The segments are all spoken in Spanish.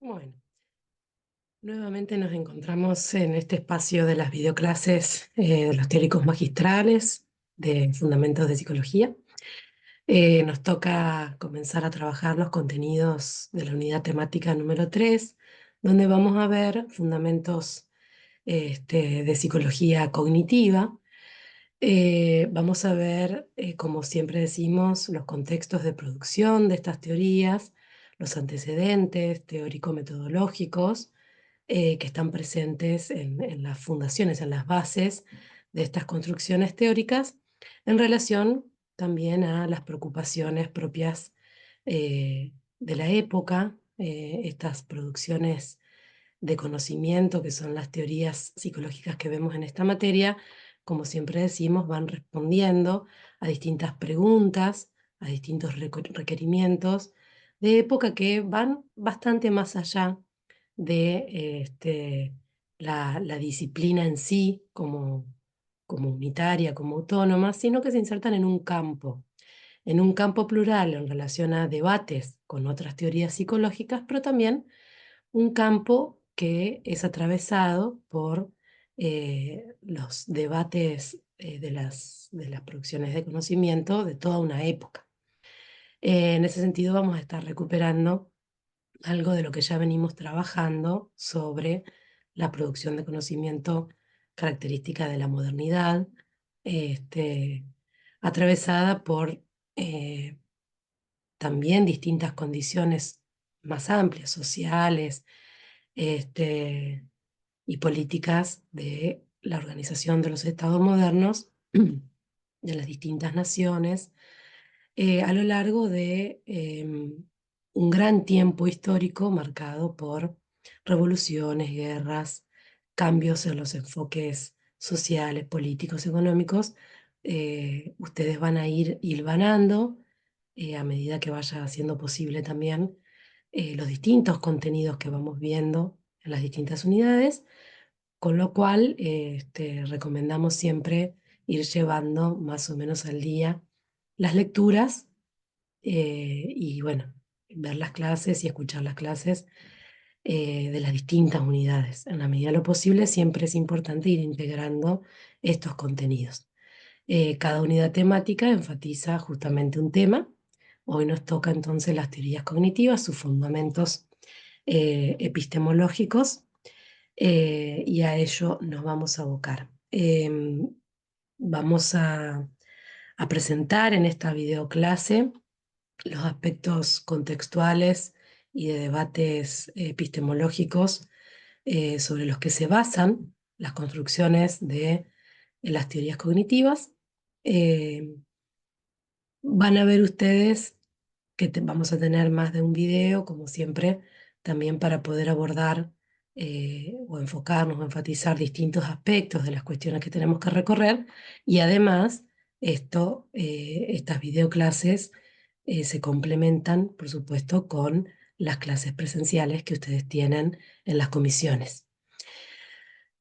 Bueno, nuevamente nos encontramos en este espacio de las videoclases de los teóricos magistrales de Fundamentos de Psicología. Nos toca comenzar a trabajar los contenidos de la unidad temática número 3, donde vamos a ver fundamentos de psicología cognitiva. Vamos a ver, como siempre decimos, los contextos de producción de estas teorías, los antecedentes teórico-metodológicos que están presentes en las fundaciones, en las bases de estas construcciones teóricas, en relación también a las preocupaciones propias de la época, estas producciones de conocimiento, que son las teorías psicológicas que vemos en esta materia, como siempre decimos, van respondiendo a distintas preguntas, a distintos requerimientos de época que van bastante más allá de la disciplina en sí como unitaria, como autónoma, sino que se insertan en un campo plural en relación a debates con otras teorías psicológicas, pero también un campo que es atravesado por los debates de las producciones de conocimiento de toda una época. En ese sentido vamos a estar recuperando algo de lo que ya venimos trabajando sobre la producción de conocimiento característica de la modernidad, este, atravesada por eh, también distintas condiciones más amplias, sociales, este, y políticas de la organización de los estados modernos, de las distintas naciones, a lo largo de un gran tiempo histórico marcado por revoluciones, guerras, cambios en los enfoques sociales, políticos, económicos. Ustedes van a ir hilvanando a medida que vaya siendo posible también los distintos contenidos que vamos viendo en las distintas unidades, con lo cual recomendamos siempre ir llevando más o menos al día las lecturas y bueno, ver las clases y escuchar las clases de las distintas unidades. En la medida de lo posible, siempre es importante ir integrando estos contenidos. Cada unidad temática enfatiza justamente un tema. Hoy nos toca entonces las teorías cognitivas, sus fundamentos epistemológicos, y a ello nos vamos a abocar. Vamos a presentar en esta videoclase los aspectos contextuales y de debates epistemológicos sobre los que se basan las construcciones de las teorías cognitivas. Eh, Van a ver ustedes que vamos a tener más de un video, como siempre, también para poder abordar o enfocarnos o enfatizar distintos aspectos de las cuestiones que tenemos que recorrer. Y además, estas videoclases se complementan, por supuesto, con las clases presenciales que ustedes tienen en las comisiones.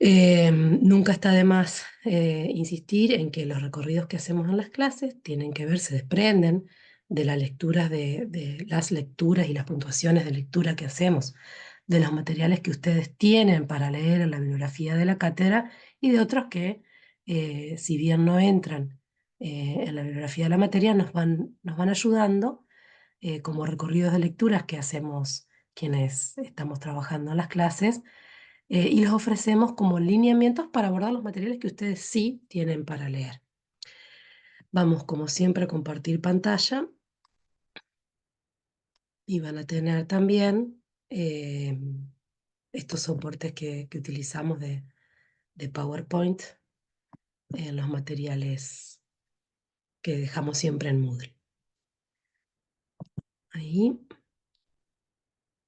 Nunca está de más insistir en que los recorridos que hacemos en las clases tienen que ver, se desprenden de las lecturas, de las lecturas y las puntuaciones de lectura que hacemos, de los materiales que ustedes tienen para leer en la bibliografía de la cátedra y de otros que, si bien no entran en la bibliografía de la materia, nos van ayudando como recorridos de lecturas que hacemos quienes estamos trabajando en las clases, y los ofrecemos como lineamientos para abordar los materiales que ustedes sí tienen para leer. Vamos, como siempre, a compartir pantalla y van a tener también estos soportes que utilizamos de PowerPoint en los materiales que dejamos siempre en Moodle. Ahí,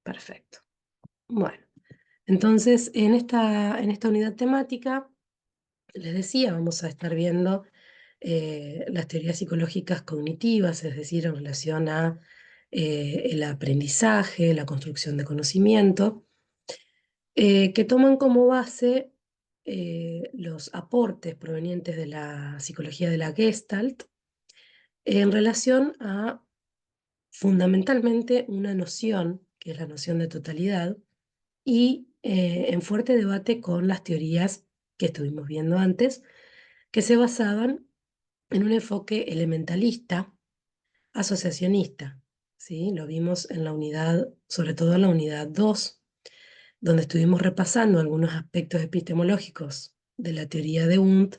perfecto. Bueno, entonces en esta unidad temática, les decía, vamos a estar viendo las teorías psicológicas cognitivas, es decir, en relación a el aprendizaje, la construcción de conocimiento, que toman como base los aportes provenientes de la psicología de la Gestalt en relación a fundamentalmente una noción que es la noción de totalidad, y en fuerte debate con las teorías que estuvimos viendo antes, que se basaban en un enfoque elementalista, asociacionista, ¿sí? Lo vimos en la unidad, sobre todo en la unidad 2, donde estuvimos repasando algunos aspectos epistemológicos de la teoría de Wundt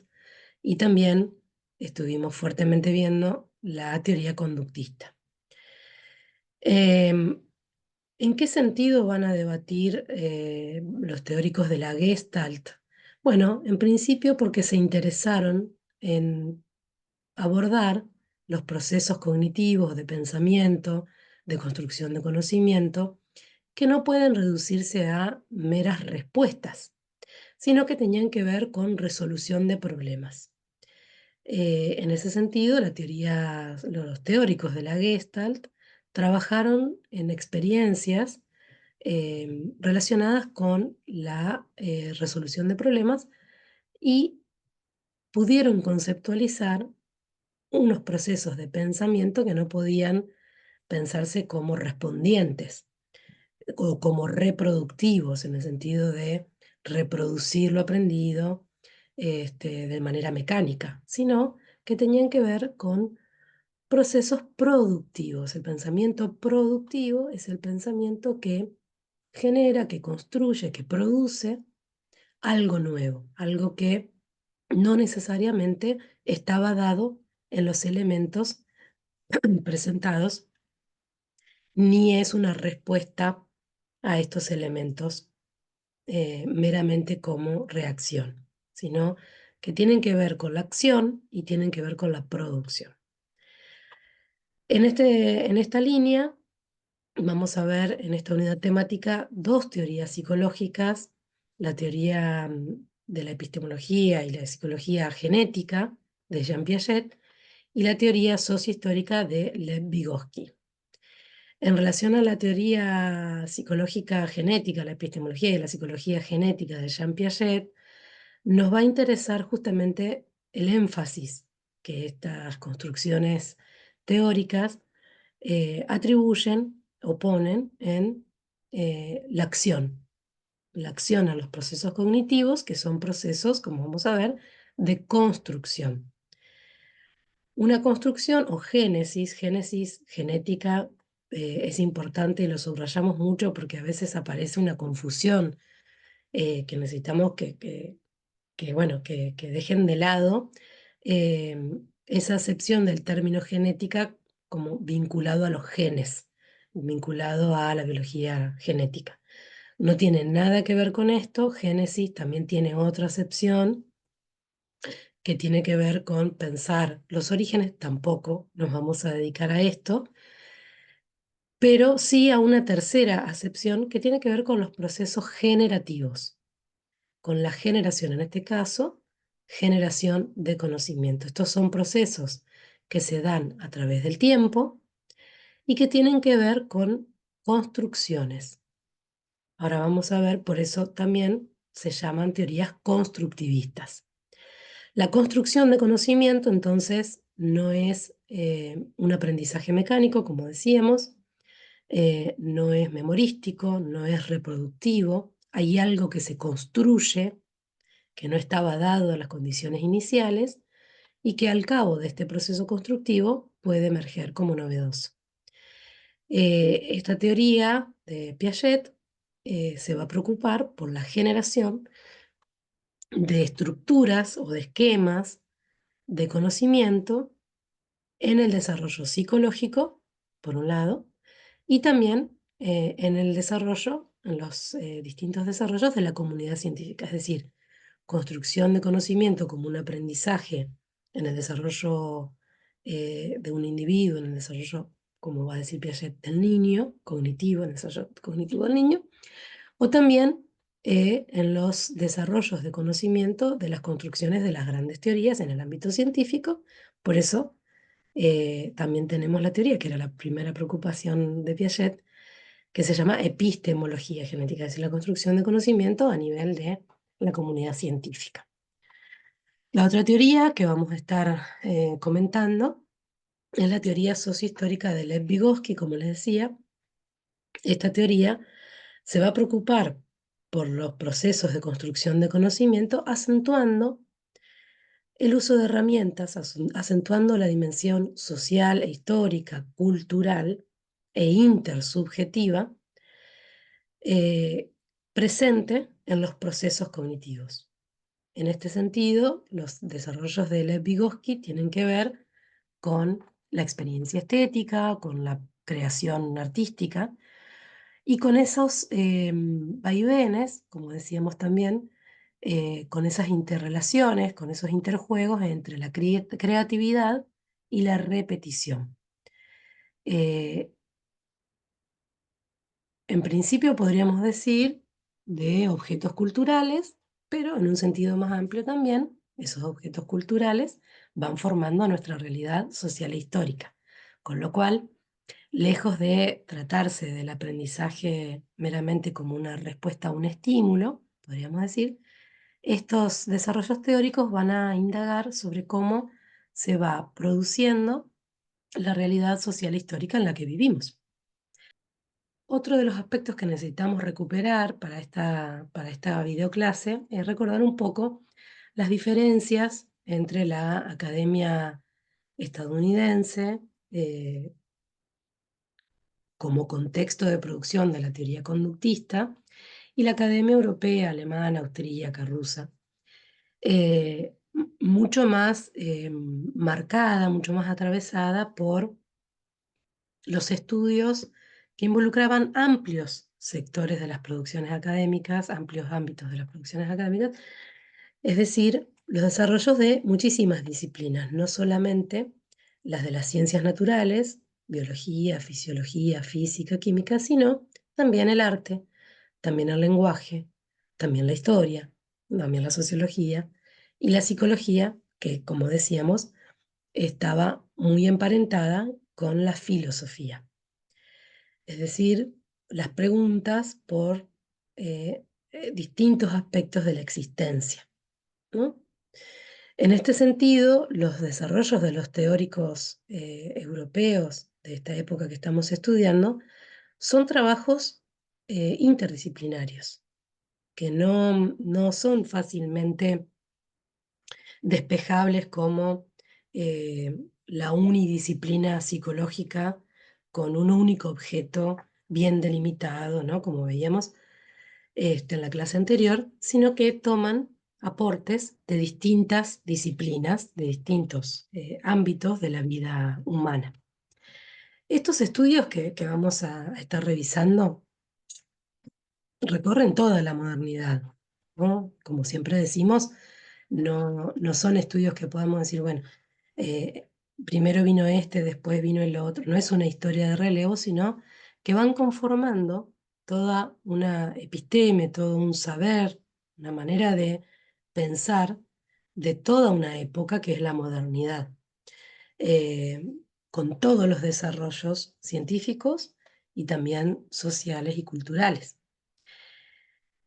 y también estuvimos fuertemente viendo la teoría conductista. ¿En qué sentido van a debatir los teóricos de la Gestalt? Bueno, en principio porque se interesaron en abordar los procesos cognitivos de pensamiento, de construcción de conocimiento, que no pueden reducirse a meras respuestas, sino que tenían que ver con resolución de problemas. En ese sentido, los teóricos de la Gestalt trabajaron en experiencias relacionadas con la resolución de problemas y pudieron conceptualizar unos procesos de pensamiento que no podían pensarse como respondientes o como reproductivos, en el sentido de reproducir lo aprendido de manera mecánica, sino que tenían que ver con procesos productivos. El pensamiento productivo es el pensamiento que genera, que construye, que produce algo nuevo, algo que no necesariamente estaba dado en los elementos presentados, ni es una respuesta a estos elementos meramente como reacción, sino que tienen que ver con la acción y tienen que ver con la producción. En esta línea vamos a ver en esta unidad temática dos teorías psicológicas, la teoría de la epistemología y la psicología genética de Jean Piaget y la teoría sociohistórica de Lev Vygotsky. En relación a la teoría psicológica genética, la epistemología y la psicología genética de Jean Piaget, nos va a interesar justamente el énfasis que estas construcciones teóricas atribuyen o ponen en la acción a los procesos cognitivos, que son procesos, como vamos a ver, de construcción. Una construcción o génesis genética, es importante y lo subrayamos mucho porque a veces aparece una confusión que necesitamos que dejen de lado esa acepción del término genética como vinculado a los genes, vinculado a la biología genética. No tiene nada que ver con esto. Génesis también tiene otra acepción que tiene que ver con pensar los orígenes. Tampoco nos vamos a dedicar a esto, pero sí a una tercera acepción que tiene que ver con los procesos generativos, con la generación, en este caso, generación de conocimiento. Estos son procesos que se dan a través del tiempo y que tienen que ver con construcciones. Ahora vamos a ver, por eso también se llaman teorías constructivistas. La construcción de conocimiento, entonces, no es un aprendizaje mecánico, como decíamos, no es memorístico, no es reproductivo, hay algo que se construye, que no estaba dado a las condiciones iniciales y que al cabo de este proceso constructivo puede emerger como novedoso. Esta teoría de Piaget se va a preocupar por la generación de estructuras o de esquemas de conocimiento en el desarrollo psicológico, por un lado, y también en el desarrollo, en los distintos desarrollos de la comunidad científica, es decir, construcción de conocimiento como un aprendizaje en el desarrollo de un individuo, en el desarrollo, como va a decir Piaget, del niño, cognitivo, en el desarrollo cognitivo del niño, o también en los desarrollos de conocimiento de las construcciones de las grandes teorías en el ámbito científico. Por eso también tenemos la teoría, que era la primera preocupación de Piaget, que se llama epistemología genética, es decir, la construcción de conocimiento a nivel de la comunidad científica. La otra teoría que vamos a estar comentando es la teoría sociohistórica de Lev Vygotsky, como les decía, Esta teoría se va a preocupar por los procesos de construcción de conocimiento, acentuando el uso de herramientas, acentuando la dimensión social e histórica, cultural e intersubjetiva eh, presente en los procesos cognitivos. En este sentido, los desarrollos de Lev Vygotsky tienen que ver con la experiencia estética, con la creación artística y con esos vaivenes, como decíamos también, con esas interrelaciones, con esos interjuegos entre la creatividad y la repetición. Eh, En principio podríamos decir de objetos culturales, pero en un sentido más amplio también, esos objetos culturales van formando nuestra realidad social e histórica. Con lo cual, lejos de tratarse del aprendizaje meramente como una respuesta a un estímulo, podríamos decir, estos desarrollos teóricos van a indagar sobre cómo se va produciendo la realidad social e histórica en la que vivimos. Otro de los aspectos que necesitamos recuperar para esta videoclase es recordar un poco las diferencias entre la academia estadounidense eh, como contexto de producción de la teoría conductista y la academia europea, alemana, austríaca, rusa, mucho más marcada, mucho más atravesada por los estudios que involucraban amplios sectores de las producciones académicas, amplios ámbitos de las producciones académicas, es decir, los desarrollos de muchísimas disciplinas, no solamente las de las ciencias naturales, biología, fisiología, física, química, sino también el arte, también el lenguaje, también la historia, también la sociología y la psicología, que, como decíamos, estaba muy emparentada con la filosofía. Es decir, las preguntas por distintos aspectos de la existencia, ¿no? En este sentido, los desarrollos de los teóricos europeos de esta época que estamos estudiando son trabajos interdisciplinarios, que no son fácilmente despejables como la unidisciplina psicológica con un único objeto bien delimitado, ¿no? Como veíamos en la clase anterior, sino que toman aportes de distintas disciplinas, de distintos ámbitos de la vida humana. Estos estudios que vamos a estar revisando recorren toda la modernidad, ¿no? Como siempre decimos, no son estudios que podamos decir, bueno, eh, primero vino este, después vino el otro. No es una historia de relevo, sino que van conformando toda una episteme, todo un saber, una manera de pensar de toda una época que es la modernidad, eh, con todos los desarrollos científicos y también sociales y culturales.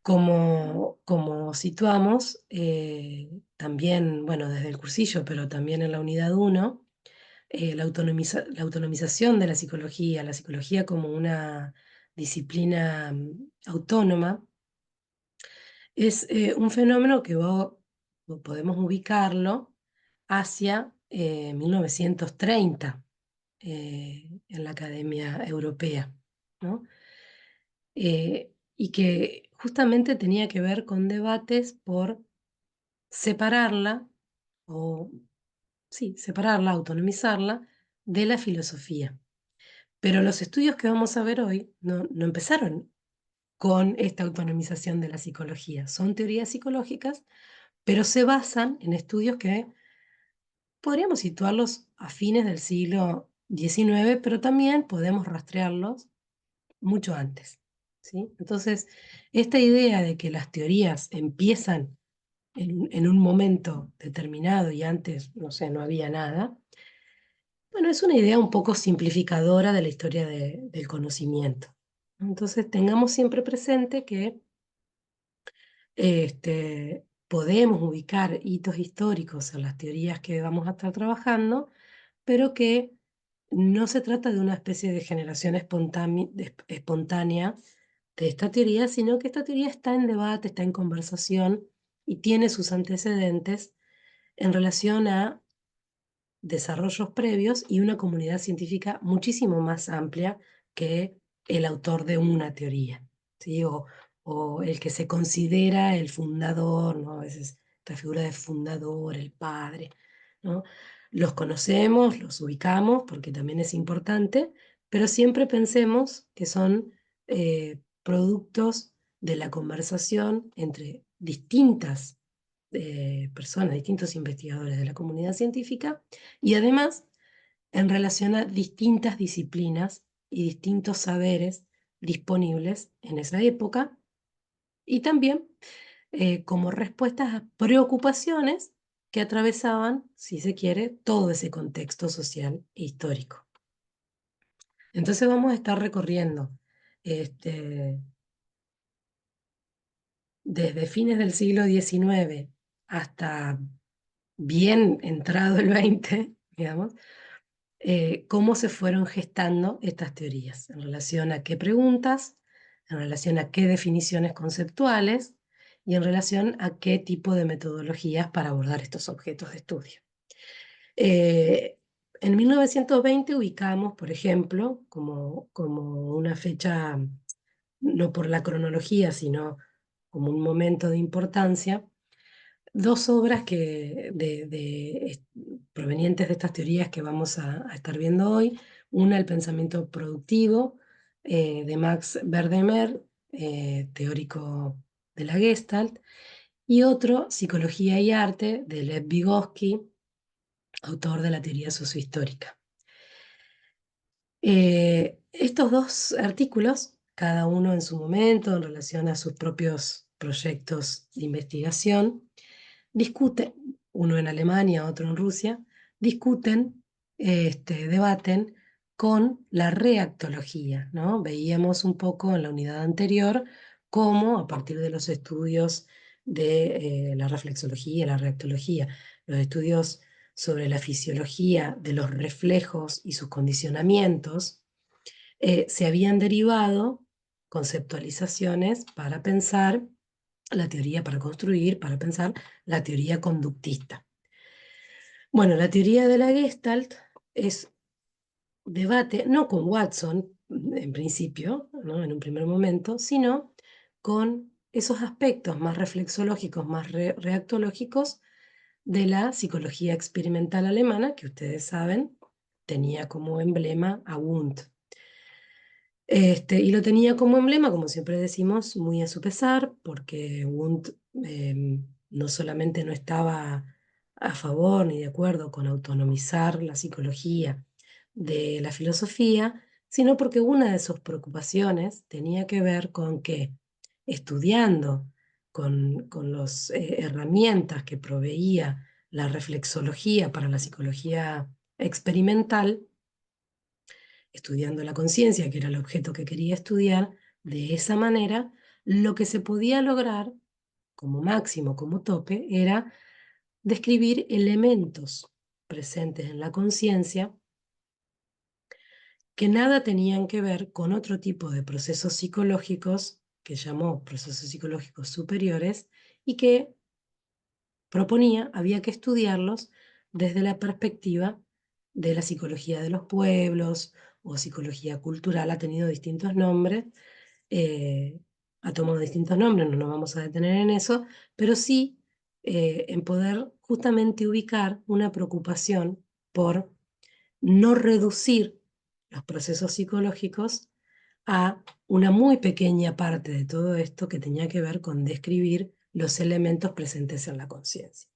Como situamos, también, bueno, desde el cursillo, pero también en la unidad 1, la autonomización de la psicología como una disciplina autónoma, es un fenómeno que podemos ubicarlo hacia 1930 en la Academia Europea, ¿no? Y que justamente tenía que ver con debates por separarla, o sí, separarla, autonomizarla de la filosofía. Pero los estudios que vamos a ver hoy no empezaron con esta autonomización de la psicología. Son teorías psicológicas, pero se basan en estudios que podríamos situarlos a fines del siglo XIX, pero también podemos rastrearlos mucho antes, ¿sí? Entonces, esta idea de que las teorías empiezan en un momento determinado y antes, no sé, no había nada, bueno, es una idea un poco simplificadora de la historia del conocimiento. Entonces, tengamos siempre presente que podemos ubicar hitos históricos en las teorías que vamos a estar trabajando, pero que no se trata de una especie de generación espontánea de esta teoría, sino que esta teoría está en debate, está en conversación y tiene sus antecedentes en relación a desarrollos previos y una comunidad científica muchísimo más amplia que el autor de una teoría, ¿sí? O el que se considera el fundador, ¿no? A veces esta figura de fundador, el padre, ¿no? Los conocemos, los ubicamos, porque también es importante, pero siempre pensemos que son productos de la conversación entre distintas personas, distintos investigadores de la comunidad científica, y además en relación a distintas disciplinas y distintos saberes disponibles en esa época, y también como respuestas a preocupaciones que atravesaban, si se quiere, todo ese contexto social e histórico. Entonces vamos a estar recorriendo este, desde fines del siglo XIX hasta bien entrado el XX, digamos, cómo se fueron gestando estas teorías en relación a qué preguntas, en relación a qué definiciones conceptuales y en relación a qué tipo de metodologías para abordar estos objetos de estudio. En 1920 ubicamos, por ejemplo, como una fecha, no por la cronología, sino como un momento de importancia, dos obras provenientes de estas teorías que vamos a estar viendo hoy. Una, El pensamiento productivo, de Max Verdemer, teórico de la Gestalt, y otro, Psicología y arte, de Lev Vygotsky, autor de la teoría sociohistórica. Estos dos artículos, cada uno en su momento, en relación a sus propios proyectos de investigación, discuten, uno en Alemania, otro en Rusia, discuten, debaten con la reactología, ¿no? Veíamos un poco en la unidad anterior cómo, a partir de los estudios de la reflexología, la reactología, los estudios sobre la fisiología de los reflejos y sus condicionamientos, se habían derivado conceptualizaciones para pensar la teoría, para construir, para pensar la teoría conductista. Bueno, la teoría de la Gestalt es debate, no con Watson en principio, ¿no? En un primer momento, sino con esos aspectos más reflexológicos, más reactológicos de la psicología experimental alemana, que ustedes saben, tenía como emblema a Wundt. Y lo tenía como emblema, como siempre decimos, muy a su pesar, porque Wundt no solamente no estaba a favor ni de acuerdo con autonomizar la psicología de la filosofía, sino porque una de sus preocupaciones tenía que ver con que estudiando con las herramientas que proveía la reflexología para la psicología experimental, estudiando la conciencia, que era el objeto que quería estudiar, de esa manera, lo que se podía lograr como máximo, como tope, era describir elementos presentes en la conciencia que nada tenían que ver con otro tipo de procesos psicológicos, que llamó procesos psicológicos superiores, y que proponía, había que estudiarlos desde la perspectiva de la psicología de los pueblos o psicología cultural. Ha tenido distintos nombres, eh, ha tomado distintos nombres, no nos vamos a detener en eso, pero sí en poder justamente ubicar una preocupación por no reducir los procesos psicológicos a una muy pequeña parte de todo esto que tenía que ver con describir los elementos presentes en la conciencia.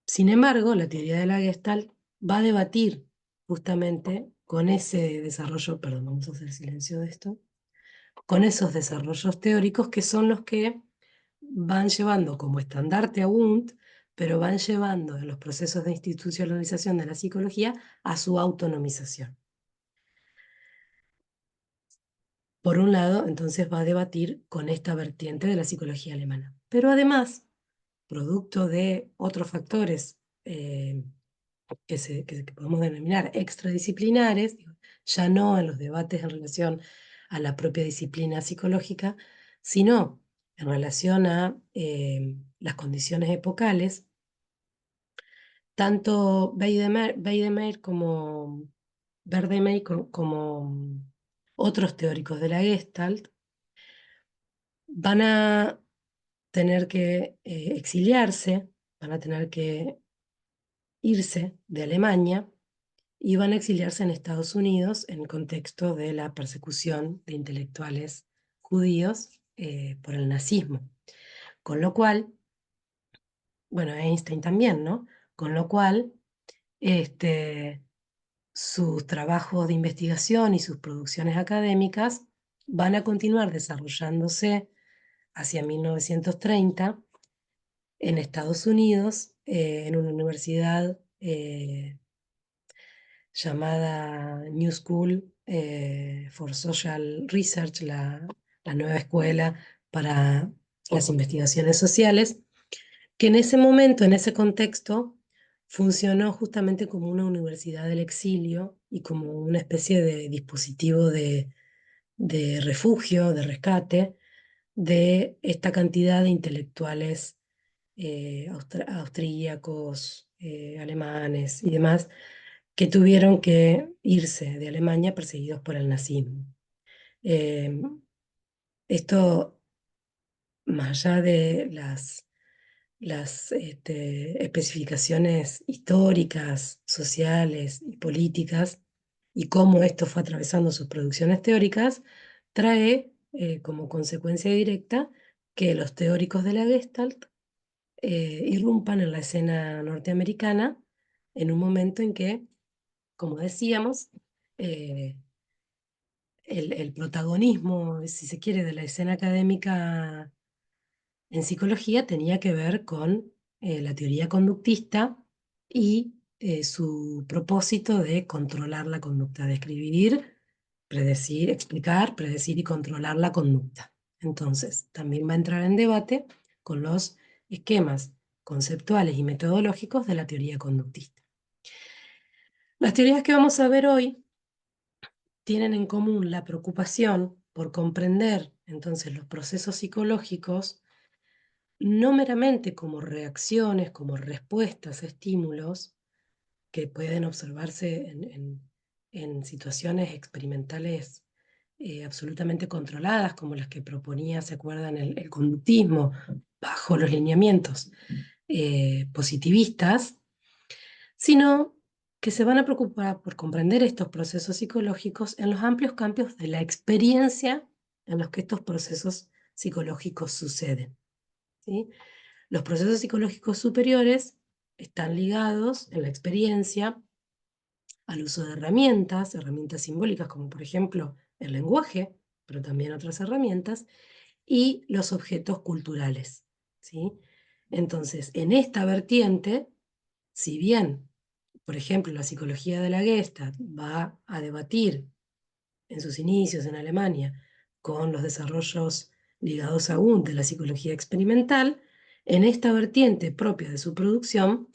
Sin embargo, la teoría de la Gestalt va a debatir justamente con ese desarrollo, perdón, vamos a hacer silencio de esto, con esos desarrollos teóricos que son los que van llevando como estandarte a Wundt, pero van llevando en los procesos de institucionalización de la psicología a su autonomización. Por un lado, entonces va a debatir con esta vertiente de la psicología alemana. Pero además, producto de otros factores que podemos denominar extradisciplinares, digo, ya no en los debates en relación a la propia disciplina psicológica, sino en relación a las condiciones epocales. Tanto Weidemeyer como Verdemeyer como otros teóricos de la Gestalt van a tener que exiliarse, van a tener que irse de Alemania y van a exiliarse en Estados Unidos en el contexto de la persecución de intelectuales judíos por el nazismo. Con lo cual, bueno, Einstein también, ¿no? Con lo cual, sus trabajos de investigación y sus producciones académicas van a continuar desarrollándose hacia 1930 en Estados Unidos, en una universidad llamada New School for Social Research, la nueva escuela para las investigaciones sociales, que en ese momento, en ese contexto, funcionó justamente como una universidad del exilio y como una especie de dispositivo de refugio, de rescate de esta cantidad de intelectuales austríacos, alemanes y demás, que tuvieron que irse de Alemania perseguidos por el nazismo. Eh, Esto, más allá de las especificaciones históricas, sociales y políticas, y cómo esto fue atravesando sus producciones teóricas, trae como consecuencia directa que los teóricos de la Gestalt irrumpan en la escena norteamericana en un momento en que, como decíamos, eh, el protagonismo, si se quiere, de la escena académica en psicología tenía que ver con la teoría conductista y su propósito de controlar la conducta, de escribir, predecir, explicar, predecir y controlar la conducta. Entonces, también va a entrar en debate con los esquemas conceptuales y metodológicos de la teoría conductista. Las teorías que vamos a ver hoy tienen en común la preocupación por comprender entonces los procesos psicológicos no meramente como reacciones, como respuestas a estímulos que pueden observarse en situaciones experimentales absolutamente controladas, como las que proponía, ¿se acuerdan?, el conductismo, bajo los lineamientos positivistas, sino que se van a preocupar por comprender estos procesos psicológicos en los amplios campos de la experiencia en los que estos procesos psicológicos suceden, ¿sí? Los procesos psicológicos superiores están ligados en la experiencia al uso de herramientas, herramientas simbólicas como por ejemplo el lenguaje, pero también otras herramientas, y los objetos culturales, ¿sí? Entonces, en esta vertiente, si bien, por ejemplo, la psicología de la Gestalt va a debatir en sus inicios en Alemania con los desarrollos ligados aún de la psicología experimental, en esta vertiente propia de su producción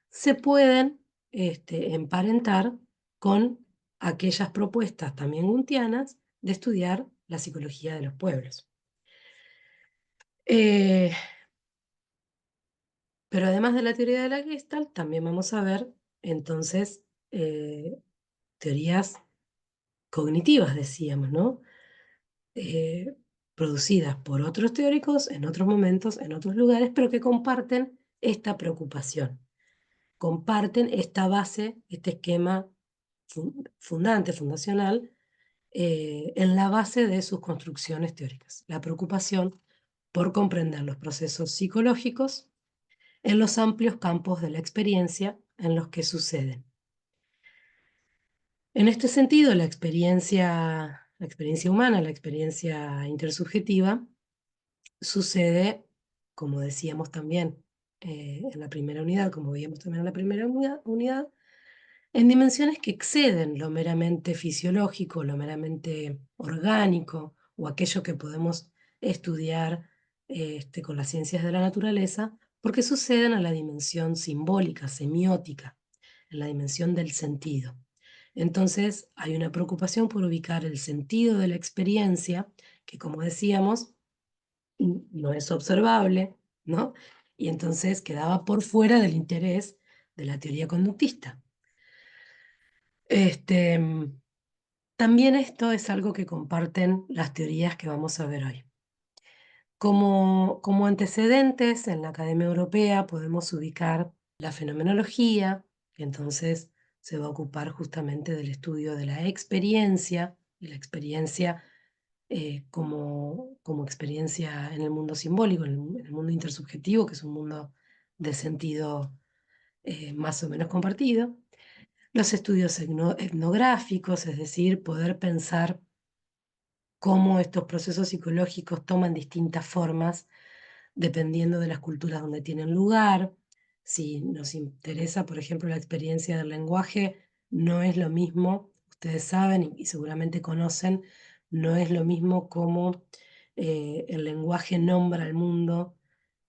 se pueden emparentar con aquellas propuestas también guntianas de estudiar la psicología de los pueblos. Eh, pero además de la teoría de la Gestalt, también vamos a ver entonces teorías cognitivas, decíamos, ¿no? eh, producidas por otros teóricos en otros momentos, en otros lugares, pero que comparten esta preocupación, comparten esta base, este esquema fundante, fundacional, en la base de sus construcciones teóricas, la preocupación por comprender los procesos psicológicos en los amplios campos de la experiencia en los que suceden. En este sentido, la experiencia humana, la experiencia intersubjetiva, sucede, como decíamos también en la primera unidad, como veíamos también en la primera unidad, en dimensiones que exceden lo meramente fisiológico, lo meramente orgánico, o aquello que podemos estudiar con las ciencias de la naturaleza, porque suceden a la dimensión simbólica, semiótica. en la dimensión del sentido. Entonces, hay una preocupación por ubicar el sentido de la experiencia, que como decíamos, no es observable, ¿no? Y entonces quedaba por fuera del interés de la teoría conductista. Este, también esto es algo que comparten las teorías que vamos a ver hoy. Como antecedentes en la Academia Europea podemos ubicar la fenomenología, que entonces se va a ocupar justamente del estudio de la experiencia, y la experiencia como experiencia en el mundo simbólico, en el mundo intersubjetivo, que es un mundo de sentido más o menos compartido. Los estudios etnográficos, es decir, poder pensar cómo estos procesos psicológicos toman distintas formas dependiendo de las culturas donde tienen lugar. Si nos interesa, por ejemplo, la experiencia del lenguaje, no es lo mismo, ustedes saben y seguramente conocen, no es lo mismo como el lenguaje nombra al mundo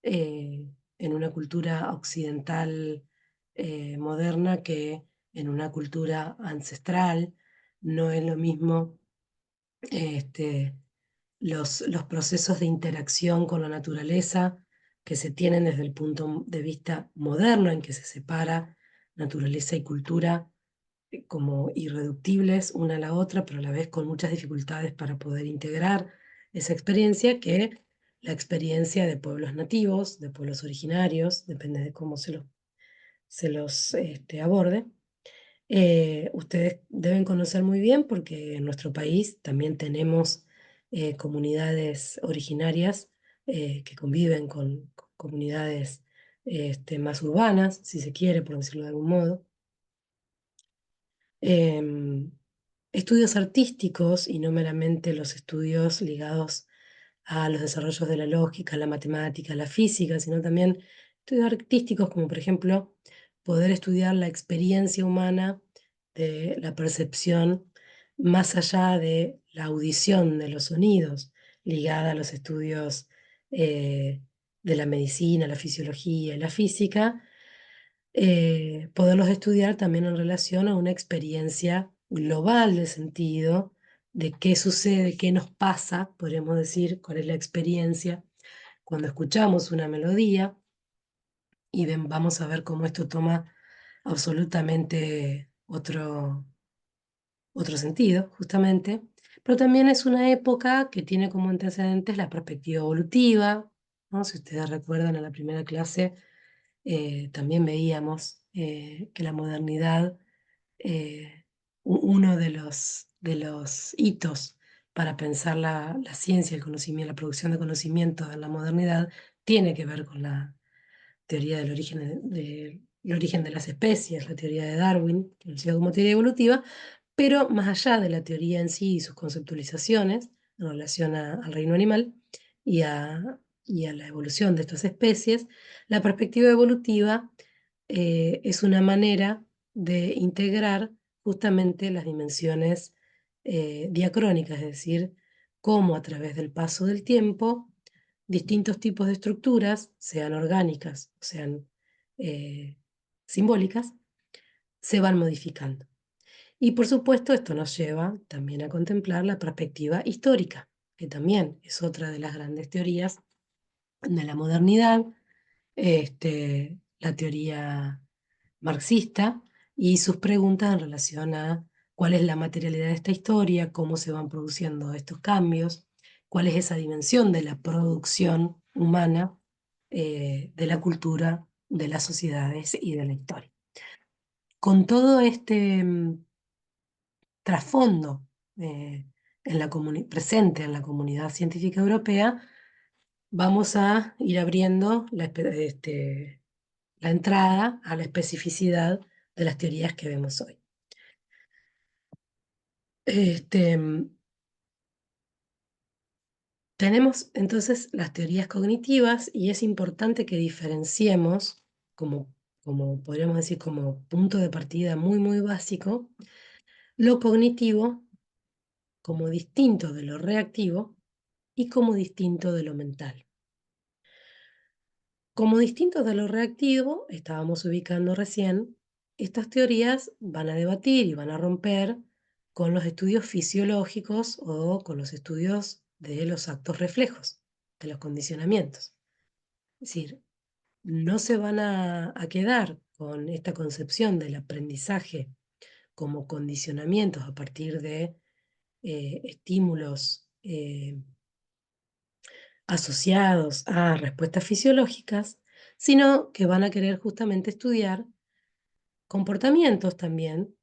en una cultura occidental moderna que en una cultura ancestral. No es lo mismo este, los procesos de interacción con la naturaleza que se tienen desde el punto de vista moderno, en que se separa naturaleza y cultura como irreductibles una a la otra, pero a la vez con muchas dificultades para poder integrar esa experiencia, que la experiencia de pueblos nativos, de pueblos originarios, depende de cómo se los aborde. Ustedes deben conocer muy bien porque en nuestro país también tenemos comunidades originarias que conviven con comunidades más urbanas, si se quiere, por decirlo de algún modo. Em, Estudios artísticos y no meramente los estudios ligados a los desarrollos de la lógica, la matemática, la física, sino también estudios artísticos como por ejemplo poder estudiar la experiencia humana de la percepción más allá de la audición de los sonidos, ligada a los estudios de la medicina, la fisiología y la física, poderlos estudiar también en relación a una experiencia global de sentido, de qué sucede, qué nos pasa, podríamos decir, cuál es la experiencia cuando escuchamos una melodía y vamos a ver cómo esto toma absolutamente otro sentido, justamente. Pero también es una época que tiene como antecedentes la perspectiva evolutiva, ¿no? Si ustedes recuerdan en la primera clase, también veíamos que la modernidad, uno de los hitos para pensar la ciencia, el conocimiento, la producción de conocimiento en la modernidad, tiene que ver con la teoría del origen el origen de las especies, la teoría de Darwin, conocida como teoría evolutiva, pero más allá de la teoría en sí y sus conceptualizaciones en relación al reino animal y a la evolución de estas especies, la perspectiva evolutiva es una manera de integrar justamente las dimensiones diacrónicas, es decir, cómo a través del paso del tiempo distintos tipos de estructuras, sean orgánicas o sean eh, simbólicas, se van modificando. Y por supuesto esto nos lleva también a contemplar la perspectiva histórica, que también es otra de las grandes teorías de la modernidad, la teoría marxista y sus preguntas en relación a cuál es la materialidad de esta historia, cómo se van produciendo estos cambios, cuál es esa dimensión de la producción humana, de la cultura, de las sociedades y de la historia. Con todo este trasfondo presente en la comunidad científica europea, vamos a ir abriendo la entrada a la especificidad de las teorías que vemos hoy. Este, Tenemos entonces las teorías cognitivas y es importante que diferenciemos, como podríamos decir, como punto de partida muy, muy básico, lo cognitivo como distinto de lo reactivo y como distinto de lo mental. Como distintos de lo reactivo, estábamos ubicando recién estas teorías van a debatir y van a romper con los estudios fisiológicos o con los estudios de los actos reflejos, de los condicionamientos. Es decir, no se van a quedar con esta concepción del aprendizaje como condicionamientos a partir de estímulos asociados a respuestas fisiológicas, sino que van a querer justamente estudiar comportamientos también,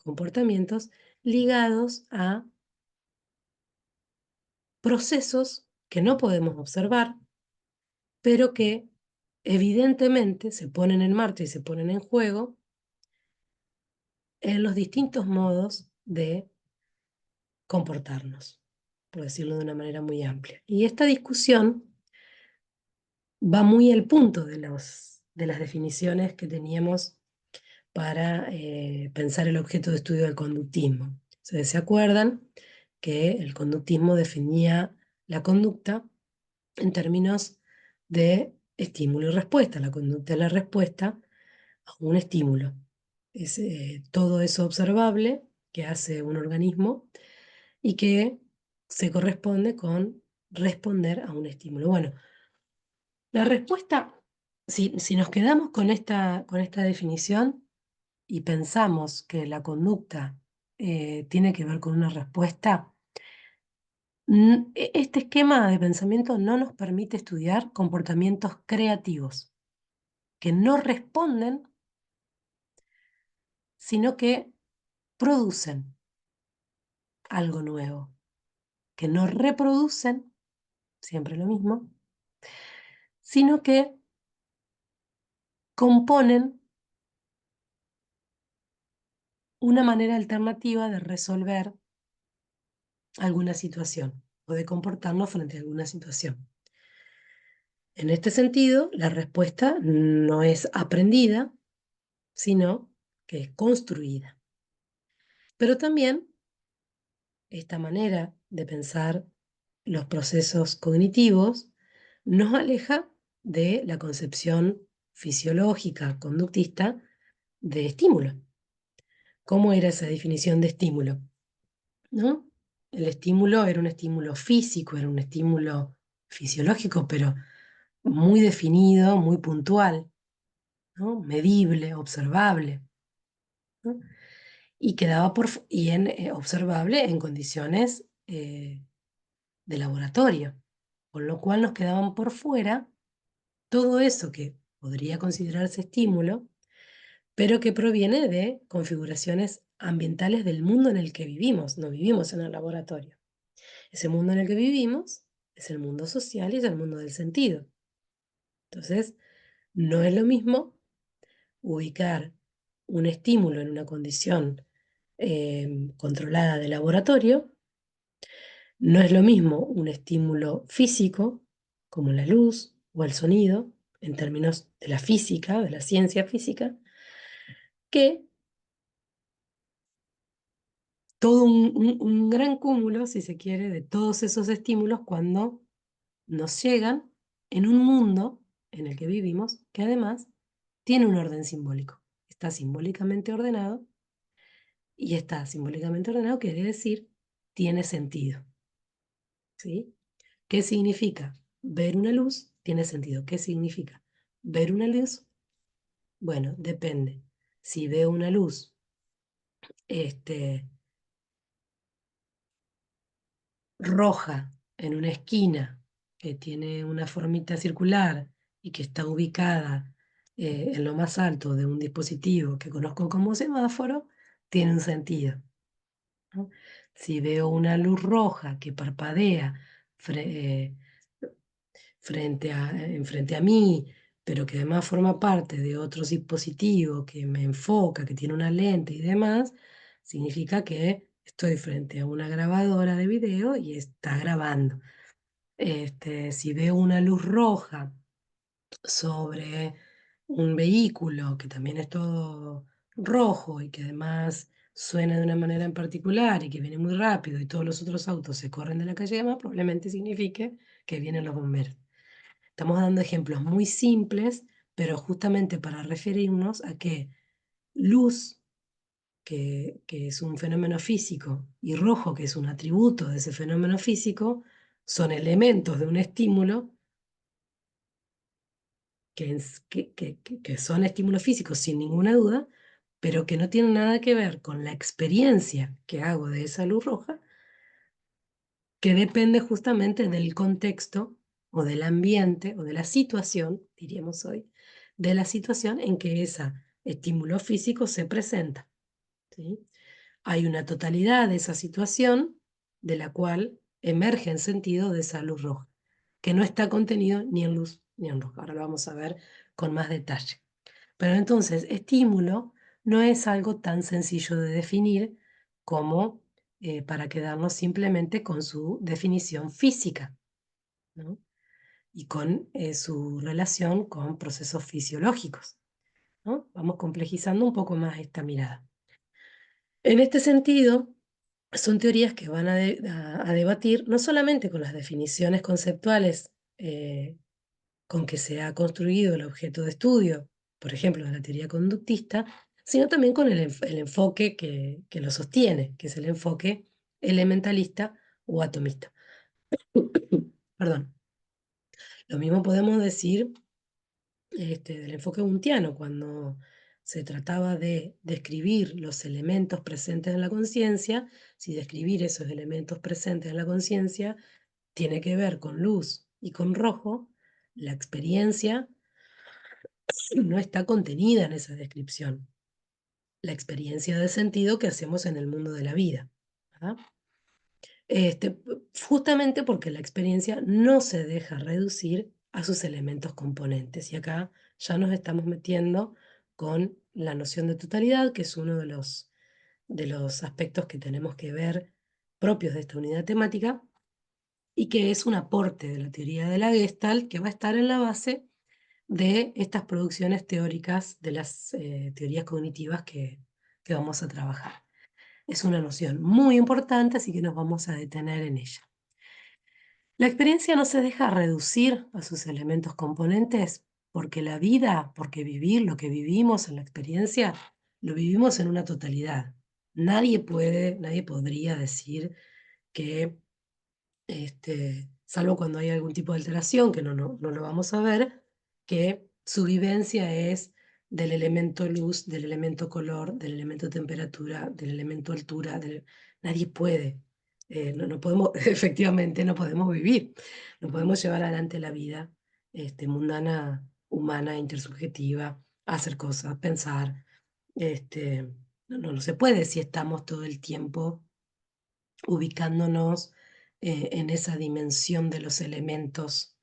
comportamientos ligados a procesos que no podemos observar, pero que evidentemente se ponen en marcha y se ponen en juego en los distintos modos de comportarnos, por decirlo de una manera muy amplia. Y esta discusión va muy al punto de las definiciones que teníamos para pensar el objeto de estudio del conductismo. ¿Se acuerdan que el conductismo definía la conducta en términos de estímulo y respuesta? La conducta es la respuesta a un estímulo. Es todo eso observable que hace un organismo y que se corresponde con responder a un estímulo. Bueno, la respuesta, si nos quedamos con esta definición y pensamos que la conducta tiene que ver con una respuesta, este esquema de pensamiento no nos permite estudiar comportamientos creativos que no responden, sino que producen algo nuevo, que no reproducen, siempre lo mismo, sino que componen una manera alternativa de resolver alguna situación o de comportarnos frente a alguna situación. En este sentido, la respuesta no es aprendida, sino que es construida. Pero también esta manera de pensar los procesos cognitivos nos aleja de la concepción fisiológica, conductista de estímulo. ¿Cómo era esa definición de estímulo? ¿No? El estímulo era un estímulo físico, era un estímulo fisiológico, pero muy definido, muy puntual, ¿no? Medible, observable, ¿no? Y quedaba observable en condiciones de laboratorio, con lo cual nos quedaban por fuera todo eso que podría considerarse estímulo, pero que proviene de configuraciones ambientales del mundo en el que vivimos. No vivimos en el laboratorio. Ese mundo en el que vivimos es el mundo social y es el mundo del sentido. Entonces, no es lo mismo ubicar un estímulo en una condición controlada de laboratorio, no es lo mismo un estímulo físico, como la luz o el sonido, en términos de la física, de la ciencia física, que todo un gran cúmulo, si se quiere, de todos esos estímulos cuando nos llegan en un mundo en el que vivimos, que además tiene un orden simbólico. Está simbólicamente ordenado, y está simbólicamente ordenado quiere decir tiene sentido. ¿Sí? ¿Qué significa? Ver una luz tiene sentido. ¿Qué significa? Ver una luz, bueno, depende. Si veo una luz este, roja en una esquina que tiene una formita circular y que está ubicada en lo más alto de un dispositivo que conozco como semáforo, tiene un sentido, ¿no? Si veo una luz roja que parpadea fre- frente a mí, pero que además forma parte de otro dispositivo que me enfoca, que tiene una lente y demás, significa que estoy frente a una grabadora de video y está grabando. Si veo una luz roja sobre un vehículo que también es todo rojo y que además suena de una manera en particular y que viene muy rápido y todos los otros autos se corren de la calle, además probablemente signifique que vienen los bomberos. Estamos dando ejemplos muy simples, pero justamente para referirnos a que luz, que es un fenómeno físico, y rojo, que es un atributo de ese fenómeno físico, son elementos de un estímulo que son estímulos físicos sin ninguna duda, pero que no tienen nada que ver con la experiencia que hago de esa luz roja, que depende justamente del contexto o del ambiente o de la situación, diríamos hoy, de la situación en que ese estímulo físico se presenta, ¿sí? Hay una totalidad de esa situación de la cual emerge en sentido de esa luz roja, que no está contenido ni en luz ni en roja. Ahora lo vamos a ver con más detalle. Pero entonces, estímulo no es algo tan sencillo de definir como para quedarnos simplemente con su definición física, ¿no? Y con su relación con procesos fisiológicos, ¿no? Vamos complejizando un poco más esta mirada. En este sentido, son teorías que van a debatir no solamente con las definiciones conceptuales con que se ha construido el objeto de estudio, por ejemplo, de la teoría conductista, sino también con el enfoque que lo sostiene, que es el enfoque elementalista o atomista. Perdón. Lo mismo podemos decir del enfoque wundtiano, cuando se trataba de describir los elementos presentes en la conciencia. Si describir esos elementos presentes en la conciencia tiene que ver con luz y con rojo, la experiencia no está contenida en esa descripción. La experiencia de sentido que hacemos en el mundo de la vida, ¿verdad? Justamente porque la experiencia no se deja reducir a sus elementos componentes. Y acá ya nos estamos metiendo con la noción de totalidad, que es uno de los aspectos que tenemos que ver propios de esta unidad temática, y que es un aporte de la teoría de la Gestalt que va a estar en la base de estas producciones teóricas de las teorías cognitivas que vamos a trabajar. Es una noción muy importante, así que nos vamos a detener en ella. La experiencia no se deja reducir a sus elementos componentes porque la vida, porque vivir lo que vivimos en la experiencia, lo vivimos en una totalidad. Nadie podría decir que salvo cuando hay algún tipo de alteración, que no lo vamos a ver, que su vivencia es del elemento luz, del elemento color, del elemento temperatura, del elemento altura. Nadie puede. No podemos, efectivamente, no podemos vivir. No podemos llevar adelante la vida mundana, humana, intersubjetiva, hacer cosas, pensar. No se puede si estamos todo el tiempo ubicándonos en esa dimensión de los elementos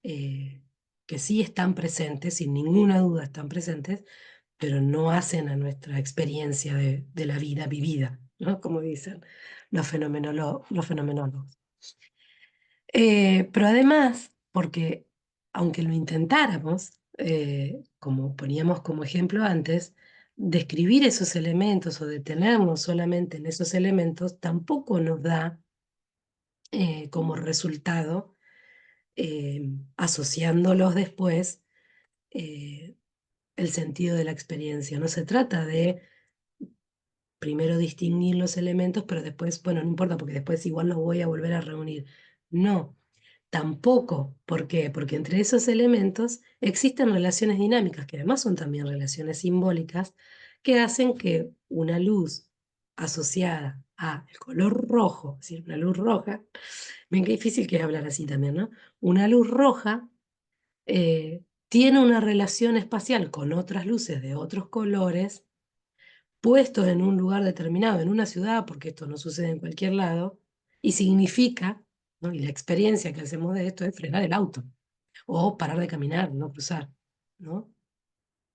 que sí están presentes, sin ninguna duda están presentes, pero no hacen a nuestra experiencia de la vida vivida, ¿no? Como dicen los fenomenólogos. Pero además, porque aunque lo intentáramos, como poníamos como ejemplo antes, describir esos elementos o detenernos solamente en esos elementos tampoco nos da como resultado, asociándolos después, eh, el sentido de la experiencia. No se trata de primero distinguir los elementos, pero después, bueno, no importa, porque después igual los voy a volver a reunir. No, tampoco. ¿Por qué? Porque entre esos elementos existen relaciones dinámicas, que además son también relaciones simbólicas, que hacen que una luz asociada al color rojo, es decir, una luz roja. Ven qué difícil que es hablar así también, ¿no? Una luz roja tiene una relación espacial con otras luces de otros colores, puestos en un lugar determinado, en una ciudad, porque esto no sucede en cualquier lado, y significa, ¿no? Y la experiencia que hacemos de esto es frenar el auto, o parar de caminar, no cruzar, ¿no?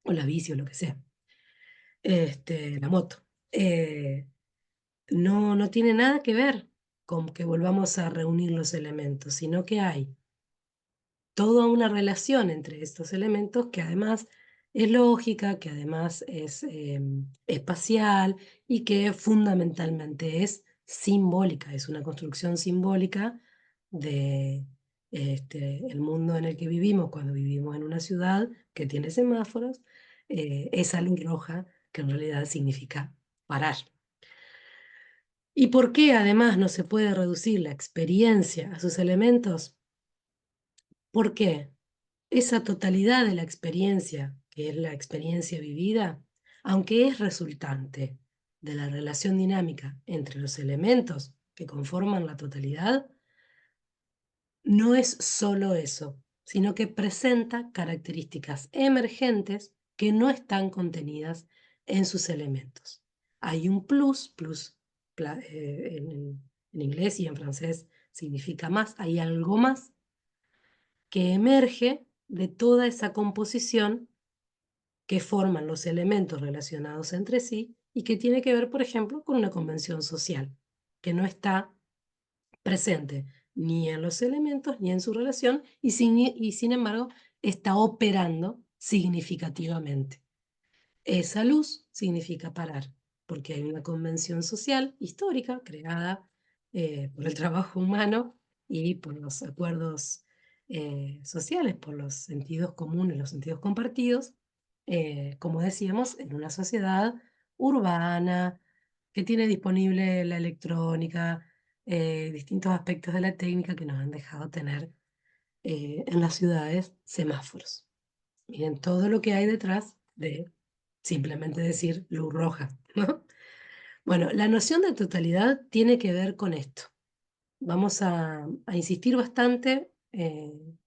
O la bici o lo que sea, la moto. No tiene nada que ver con que volvamos a reunir los elementos, sino que hay toda una relación entre estos elementos que además es lógica, que además es espacial y que fundamentalmente es simbólica, es una construcción simbólica de el mundo en el que vivimos cuando vivimos en una ciudad que tiene semáforos. Esa luz roja que en realidad significa parar. ¿Y por qué además no se puede reducir la experiencia a sus elementos? Porque esa totalidad de la experiencia, que es la experiencia vivida, aunque es resultante de la relación dinámica entre los elementos que conforman la totalidad, no es solo eso, sino que presenta características emergentes que no están contenidas en sus elementos. Hay un plus, en inglés y en francés significa más, hay algo más que emerge de toda esa composición que forman los elementos relacionados entre sí y que tiene que ver, por ejemplo, con una convención social, que no está presente ni en los elementos ni en su relación y sin embargo está operando significativamente. Esa luz significa parar, porque hay una convención social histórica creada por el trabajo humano y por los acuerdos sociales, por los sentidos comunes, los sentidos compartidos, como decíamos, en una sociedad urbana que tiene disponible la electrónica, distintos aspectos de la técnica que nos han dejado tener en las ciudades semáforos. Miren todo lo que hay detrás de simplemente decir luz roja, ¿no? Bueno, la noción de totalidad tiene que ver con esto. Vamos a insistir bastante en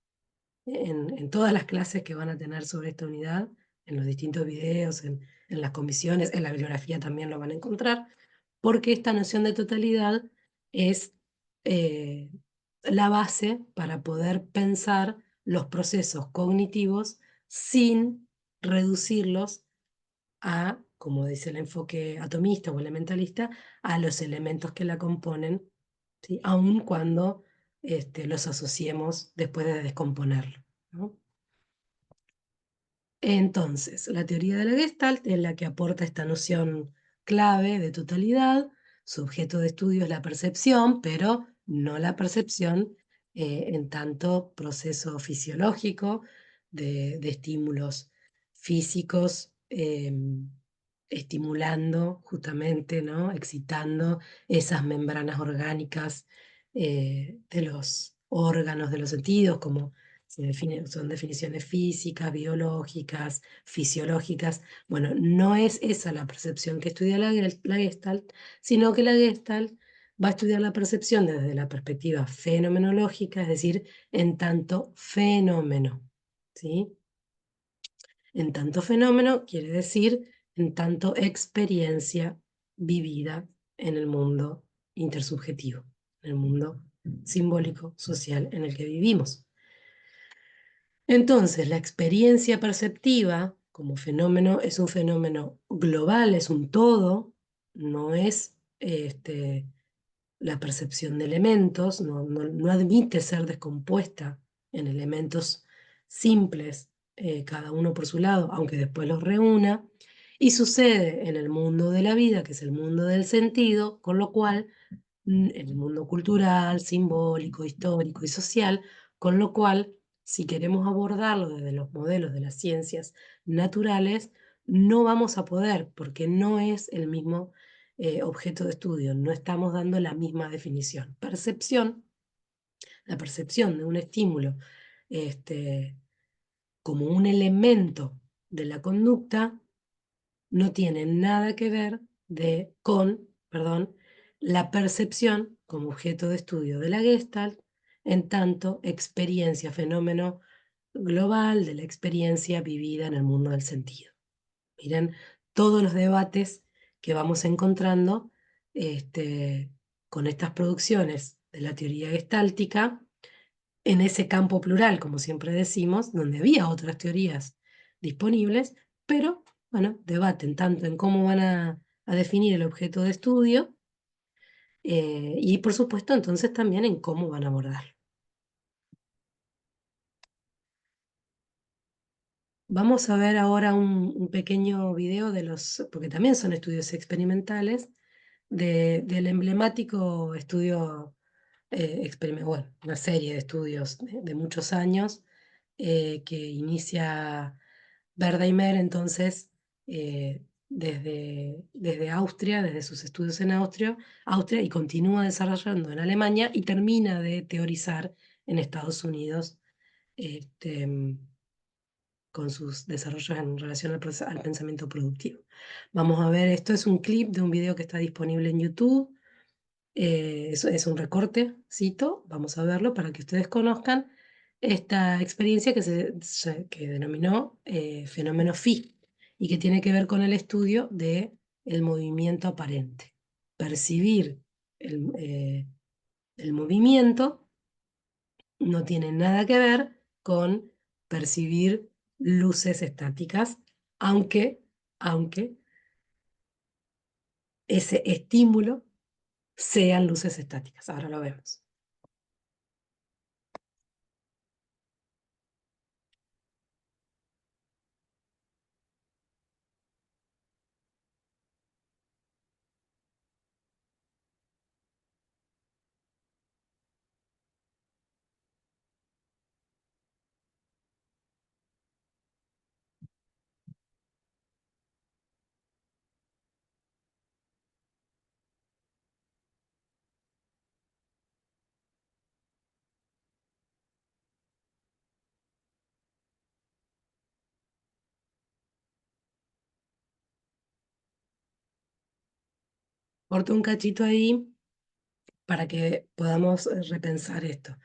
todas las clases que van a tener sobre esta unidad, en los distintos videos, en las comisiones, en la bibliografía también lo van a encontrar, porque esta noción de totalidad es eh, la base para poder pensar los procesos cognitivos sin reducirlos a, como dice el enfoque atomista o elementalista, a los elementos que la componen, ¿sí? Aun cuando los asociemos después de descomponerlo, ¿no? Entonces, la teoría de la Gestalt es la que aporta esta noción clave de totalidad. Su objeto de estudio es la percepción, pero no la percepción en tanto proceso fisiológico de estímulos físicos, estimulando justamente, ¿no? Excitando esas membranas orgánicas de los órganos de los sentidos, como son definiciones físicas, biológicas, fisiológicas. Bueno, no es esa la percepción que estudia la Gestalt, sino que la Gestalt va a estudiar la percepción desde la perspectiva fenomenológica, es decir, en tanto fenómeno, ¿sí? En tanto fenómeno quiere decir en tanto experiencia vivida en el mundo intersubjetivo, en el mundo simbólico, social en el que vivimos. Entonces, la experiencia perceptiva como fenómeno es un fenómeno global, es un todo, no es la percepción de elementos, no admite ser descompuesta en elementos simples, cada uno por su lado, aunque después los reúna, y sucede en el mundo de la vida, que es el mundo del sentido, con lo cual, en el mundo cultural, simbólico, histórico y social, con lo cual, si queremos abordarlo desde los modelos de las ciencias naturales, no vamos a poder, porque no es el mismo objeto de estudio, no estamos dando la misma definición. Percepción, la percepción de un estímulo como un elemento de la conducta no tiene nada que ver con la percepción como objeto de estudio de la Gestalt, en tanto experiencia, fenómeno global de la experiencia vivida en el mundo del sentido. Miren todos los debates que vamos encontrando con estas producciones de la teoría gestáltica en ese campo plural, como siempre decimos, donde había otras teorías disponibles, pero bueno, debaten tanto en cómo van a definir el objeto de estudio y por supuesto entonces también en cómo van a abordarlo. Vamos a ver ahora un pequeño video de los, porque también son estudios experimentales, del emblemático estudio, bueno, una serie de estudios de muchos años que inicia Verdheimer entonces desde Austria, desde sus estudios en Austria, y continúa desarrollando en Alemania y termina de teorizar en Estados Unidos, este, con sus desarrollos en relación al pensamiento productivo. Vamos a ver, esto es un clip de un video que está disponible en YouTube. Es un recorte, cito, vamos a verlo para que ustedes conozcan esta experiencia que denominó fenómeno Phi y que tiene que ver con el estudio del movimiento aparente. Percibir el movimiento no tiene nada que ver con percibir luces estáticas, aunque ese estímulo sean luces estáticas. Ahora lo vemos. Corto un cachito ahí para que podamos repensar esto.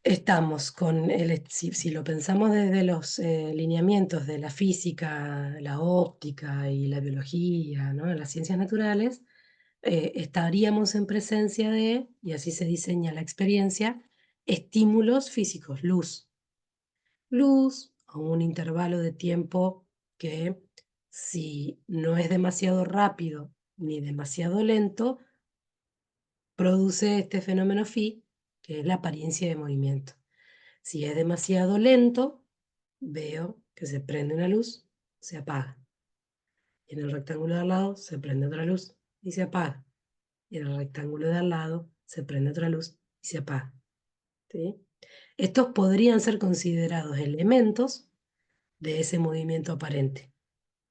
Estamos con si lo pensamos desde los lineamientos de la física, la óptica y la biología, ¿no? Las ciencias naturales, estaríamos en presencia de, y así se diseña la experiencia, estímulos físicos, luz a un intervalo de tiempo que, si no es demasiado rápido ni demasiado lento, produce este fenómeno phi, que es la apariencia de movimiento. Si es demasiado lento, veo que se prende una luz, se apaga. Y en el rectángulo de al lado se prende otra luz y se apaga. Y en el rectángulo de al lado se prende otra luz y se apaga. ¿Sí? Estos podrían ser considerados elementos de ese movimiento aparente.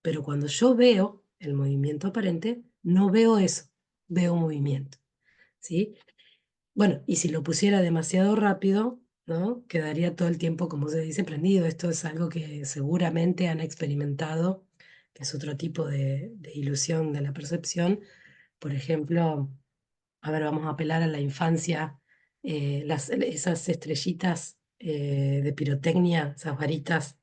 Pero cuando yo veo el movimiento aparente, no veo eso, veo movimiento. ¿Sí? Bueno, y si lo pusiera demasiado rápido, ¿no? Quedaría todo el tiempo, como se dice, prendido. Esto es algo que seguramente han experimentado, que es otro tipo de ilusión de la percepción. Por ejemplo, a ver, vamos a apelar a la infancia, esas estrellitas de pirotecnia, esas varitas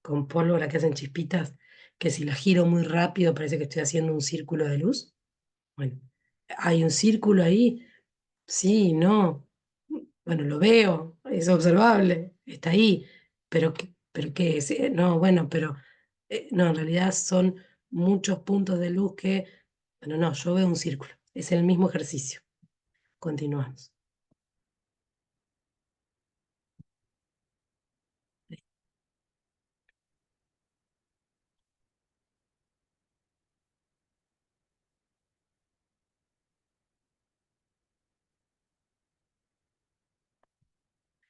con pólvora que hacen chispitas, que si las giro muy rápido parece que estoy haciendo un círculo de luz. Bueno, hay un círculo ahí. Sí, no. Bueno, lo veo, es observable, está ahí, pero ¿qué es? No, bueno, pero no, en realidad son muchos puntos de luz que, bueno, no, yo veo un círculo, es el mismo ejercicio. Continuamos.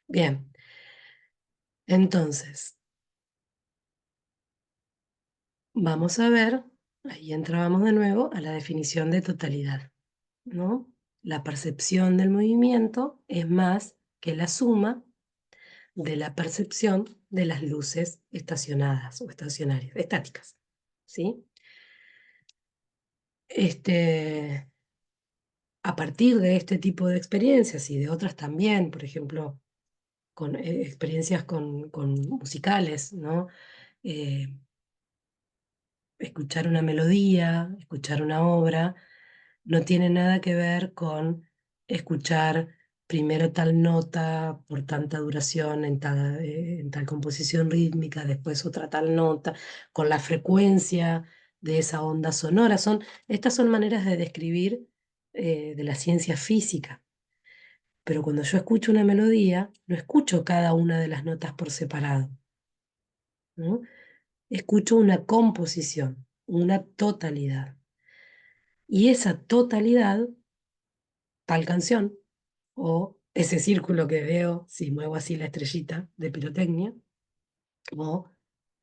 Bien, entonces, vamos a ver, ahí entrábamos de nuevo a la definición de totalidad, ¿no? La percepción del movimiento es más que la suma de la percepción de las luces estacionadas o estacionarias, estáticas, ¿sí? Este, a partir de este tipo de experiencias y de otras también, por ejemplo, con experiencias con musicales, ¿no? Eh, Escuchar una melodía, escuchar una obra, no tiene nada que ver con escuchar primero tal nota por tanta duración en tal composición rítmica, después otra tal nota, con la frecuencia de esa onda sonora. Estas son maneras de describir de la ciencia física. Pero cuando yo escucho una melodía, no escucho cada una de las notas por separado, ¿no? Escucho una composición, una totalidad. Y esa totalidad, tal canción, o ese círculo que veo si muevo así la estrellita de pirotecnia, o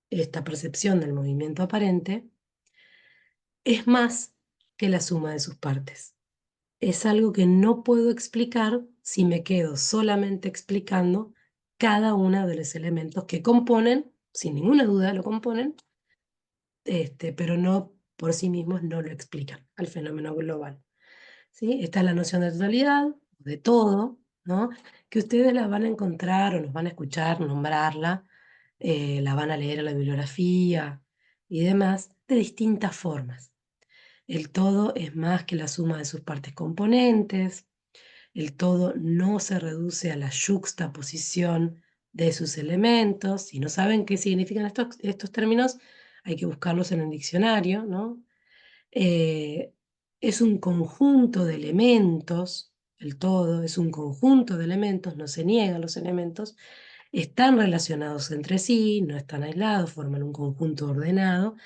esta percepción del movimiento aparente, es más que la suma de sus partes. Es algo que no puedo explicar si me quedo solamente explicando cada uno de los elementos que componen, sin ninguna duda lo componen, pero no por sí mismos no lo explican al fenómeno global. ¿Sí? Esta es la noción de totalidad, de todo, ¿no? Que ustedes la van a encontrar o nos van a escuchar nombrarla, la van a leer en la bibliografía y demás, de distintas formas. El todo es más que la suma de sus partes componentes, el todo no se reduce a la yuxtaposición de sus elementos. Si no saben qué significan estos términos, hay que buscarlos en el diccionario, ¿no? Eh, es un conjunto de elementos, el todo es un conjunto de elementos, no se niegan los elementos, están relacionados entre sí, no están aislados, forman un conjunto ordenado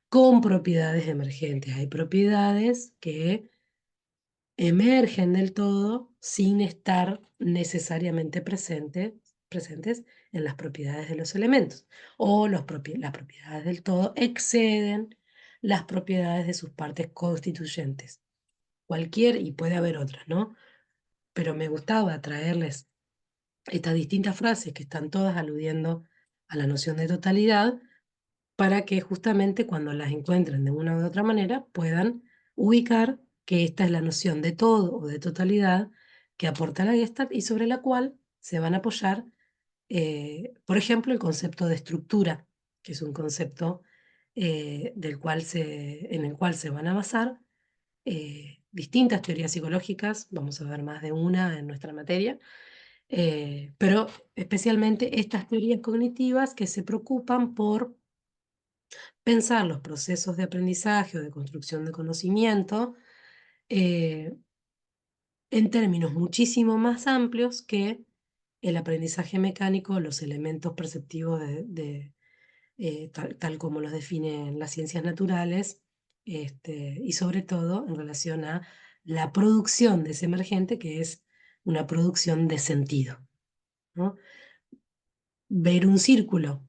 con propiedades emergentes. Hay propiedades que emergen del todo sin estar necesariamente presentes en las propiedades de los elementos, o las propiedades del todo exceden las propiedades de sus partes constituyentes. Cualquier, y puede haber otras, ¿no? Pero me gustaba traerles estas distintas frases que están todas aludiendo a la noción de totalidad, para que justamente cuando las encuentren de una u otra manera puedan ubicar que esta es la noción de todo o de totalidad que aporta la Gestalt y sobre la cual se van a apoyar, por ejemplo, el concepto de estructura, que es un concepto en el cual se van a basar distintas teorías psicológicas, vamos a ver más de una en nuestra materia, pero especialmente estas teorías cognitivas que se preocupan por pensar los procesos de aprendizaje o de construcción de conocimiento eh, en términos muchísimo más amplios que el aprendizaje mecánico, los elementos perceptivos tal como los definen las ciencias naturales, y sobre todo en relación a la producción de ese emergente, que es una producción de sentido, ¿no? Ver un círculo,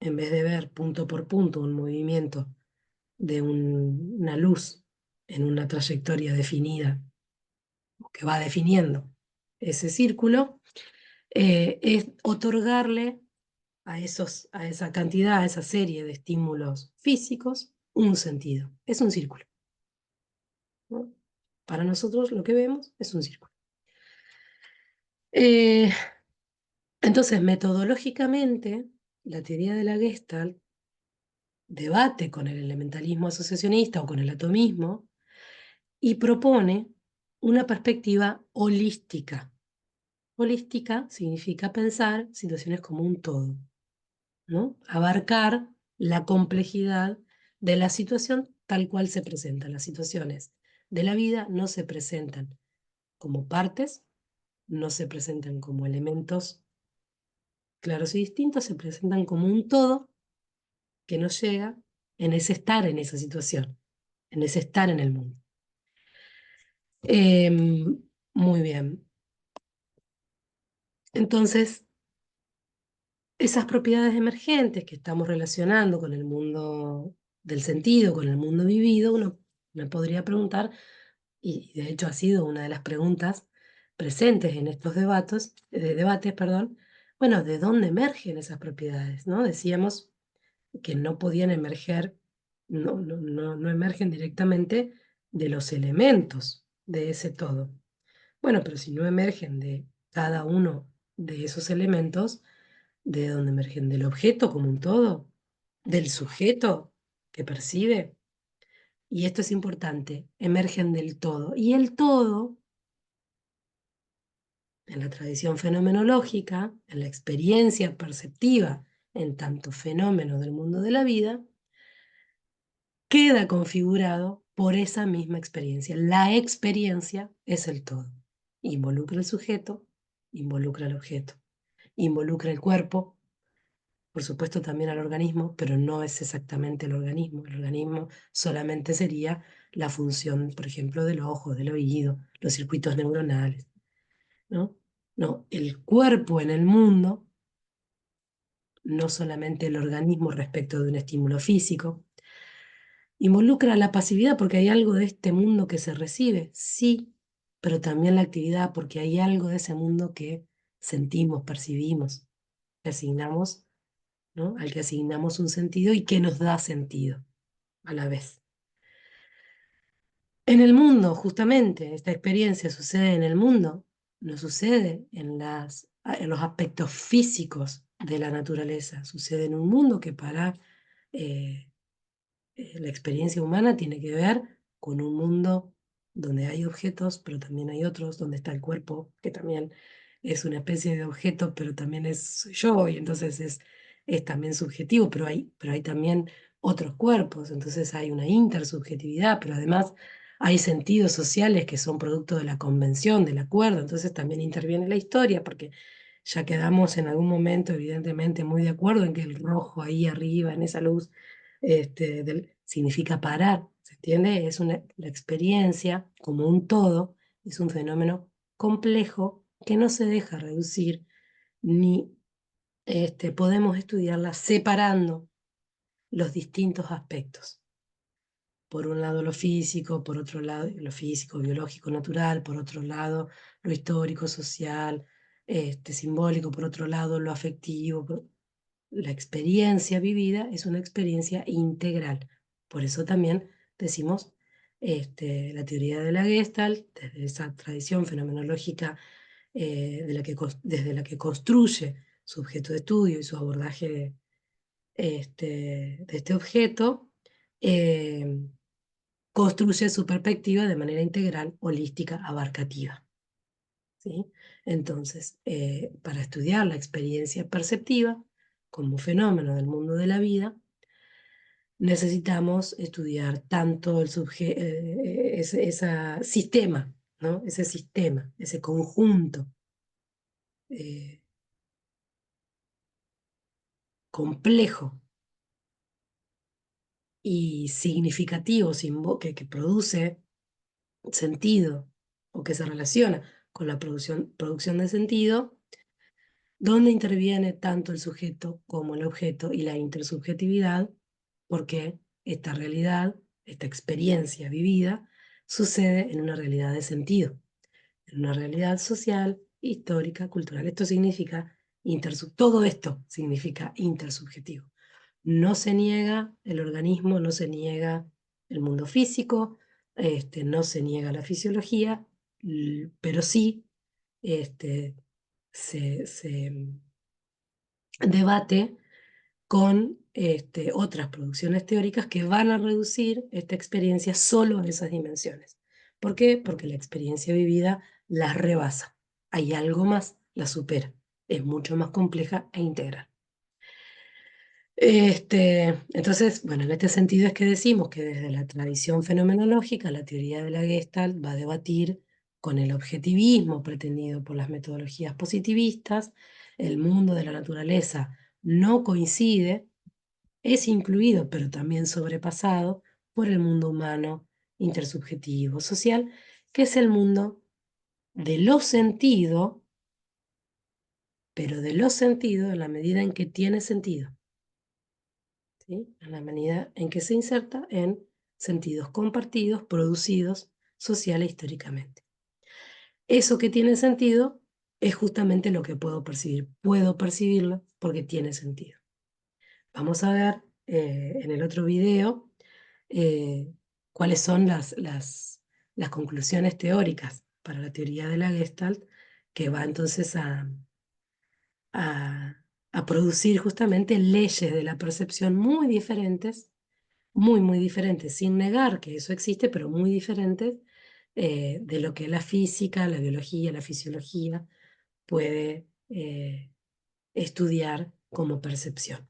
en vez de ver punto por punto un movimiento de una luz en una trayectoria definida, que va definiendo ese círculo, es otorgarle a esa cantidad, a esa serie de estímulos físicos, un sentido. Es un círculo, ¿no? Para nosotros lo que vemos es un círculo. Eh, entonces, metodológicamente, la teoría de la Gestalt debate con el elementalismo asociacionista o con el atomismo y propone una perspectiva holística. Holística significa pensar situaciones como un todo, ¿no? Abarcar la complejidad de la situación tal cual se presenta. Las situaciones de la vida no se presentan como partes, no se presentan como elementos claros y distintos, se presentan como un todo que nos llega en ese estar en esa situación, en ese estar en el mundo. Muy bien. Entonces, esas propiedades emergentes que estamos relacionando con el mundo del sentido, con el mundo vivido, uno me podría preguntar, y de hecho ha sido una de las preguntas presentes en estos debates, perdón, bueno, ¿de dónde emergen esas propiedades? ¿No? Decíamos que no podían emerger, no emergen directamente de los elementos de ese todo. Bueno, pero si no emergen de cada uno de esos elementos, ¿de dónde emergen? Del objeto como un todo, del sujeto que percibe. Y esto es importante, emergen del todo. Y el todo, en la tradición fenomenológica, en la experiencia perceptiva, en tanto fenómeno del mundo de la vida, queda configurado por esa misma experiencia. La experiencia es el todo. Involucra el sujeto, involucra el objeto, involucra el cuerpo, por supuesto también al organismo, pero no es exactamente el organismo. El organismo solamente sería la función, por ejemplo, del ojo, del oído, los circuitos neuronales, ¿no? No, el cuerpo en el mundo, no solamente el organismo respecto de un estímulo físico, ¿Involucra la pasividad porque hay algo de este mundo que se recibe? Sí, pero también la actividad porque hay algo de ese mundo que sentimos, percibimos, que asignamos, ¿no? Al que asignamos un sentido y que nos da sentido a la vez. En el mundo, justamente, esta experiencia sucede en el mundo, no sucede en los aspectos físicos de la naturaleza, sucede en un mundo que para eh, la experiencia humana tiene que ver con un mundo donde hay objetos, pero también hay otros, donde está el cuerpo, que también es una especie de objeto, pero también es yo, y entonces es también subjetivo, pero hay también otros cuerpos, entonces hay una intersubjetividad, pero además hay sentidos sociales que son producto de la convención, del acuerdo, entonces también interviene la historia, porque ya quedamos en algún momento, evidentemente, muy de acuerdo en que el rojo ahí arriba, en esa luz, significa parar, ¿se entiende? La experiencia como un todo, es un fenómeno complejo que no se deja reducir ni podemos estudiarla separando los distintos aspectos. Por un lado lo físico, por otro lado lo físico, biológico, natural, por otro lado lo histórico, social, simbólico, por otro lado lo afectivo. La experiencia vivida es una experiencia integral. Por eso también decimos la teoría de la Gestalt, desde esa tradición fenomenológica desde la que construye su objeto de estudio y su abordaje de este objeto, eh, construye su perspectiva de manera integral, holística, abarcativa. ¿Sí? Entonces, para estudiar la experiencia perceptiva como fenómeno del mundo de la vida, necesitamos estudiar tanto ese sistema, ¿no? Ese sistema, ese conjunto eh, complejo y significativo que produce sentido o que se relaciona con la producción de sentido, donde interviene tanto el sujeto como el objeto y la intersubjetividad, porque esta realidad, esta experiencia vivida, sucede en una realidad de sentido, en una realidad social, histórica, cultural. Esto significa todo esto significa intersubjetivo. No se niega el organismo, no se niega el mundo físico, no se niega la fisiología, pero sí este, se debate con otras producciones teóricas que van a reducir esta experiencia solo a esas dimensiones. ¿Por qué? Porque la experiencia vivida las rebasa. Hay algo más, la supera. Es mucho más compleja e integral. Entonces, bueno, en este sentido es que decimos que desde la tradición fenomenológica, la teoría de la Gestalt va a debatir con el objetivismo pretendido por las metodologías positivistas, el mundo de la naturaleza no coincide, es incluido, pero también sobrepasado por el mundo humano, intersubjetivo, social, que es el mundo de lo sentido, pero de lo sentido en la medida en que tiene sentido. ¿Sí? En la medida en que se inserta en sentidos compartidos, producidos social e históricamente. Eso que tiene sentido es justamente lo que puedo percibir. Puedo percibirlo porque tiene sentido. Vamos a ver en el otro video eh, cuáles son las conclusiones teóricas para la teoría de la Gestalt, que va entonces a, a producir justamente leyes de la percepción muy diferentes, muy diferentes, sin negar que eso existe, pero muy diferentes de lo que la física, la biología, la fisiología puede estudiar como percepción.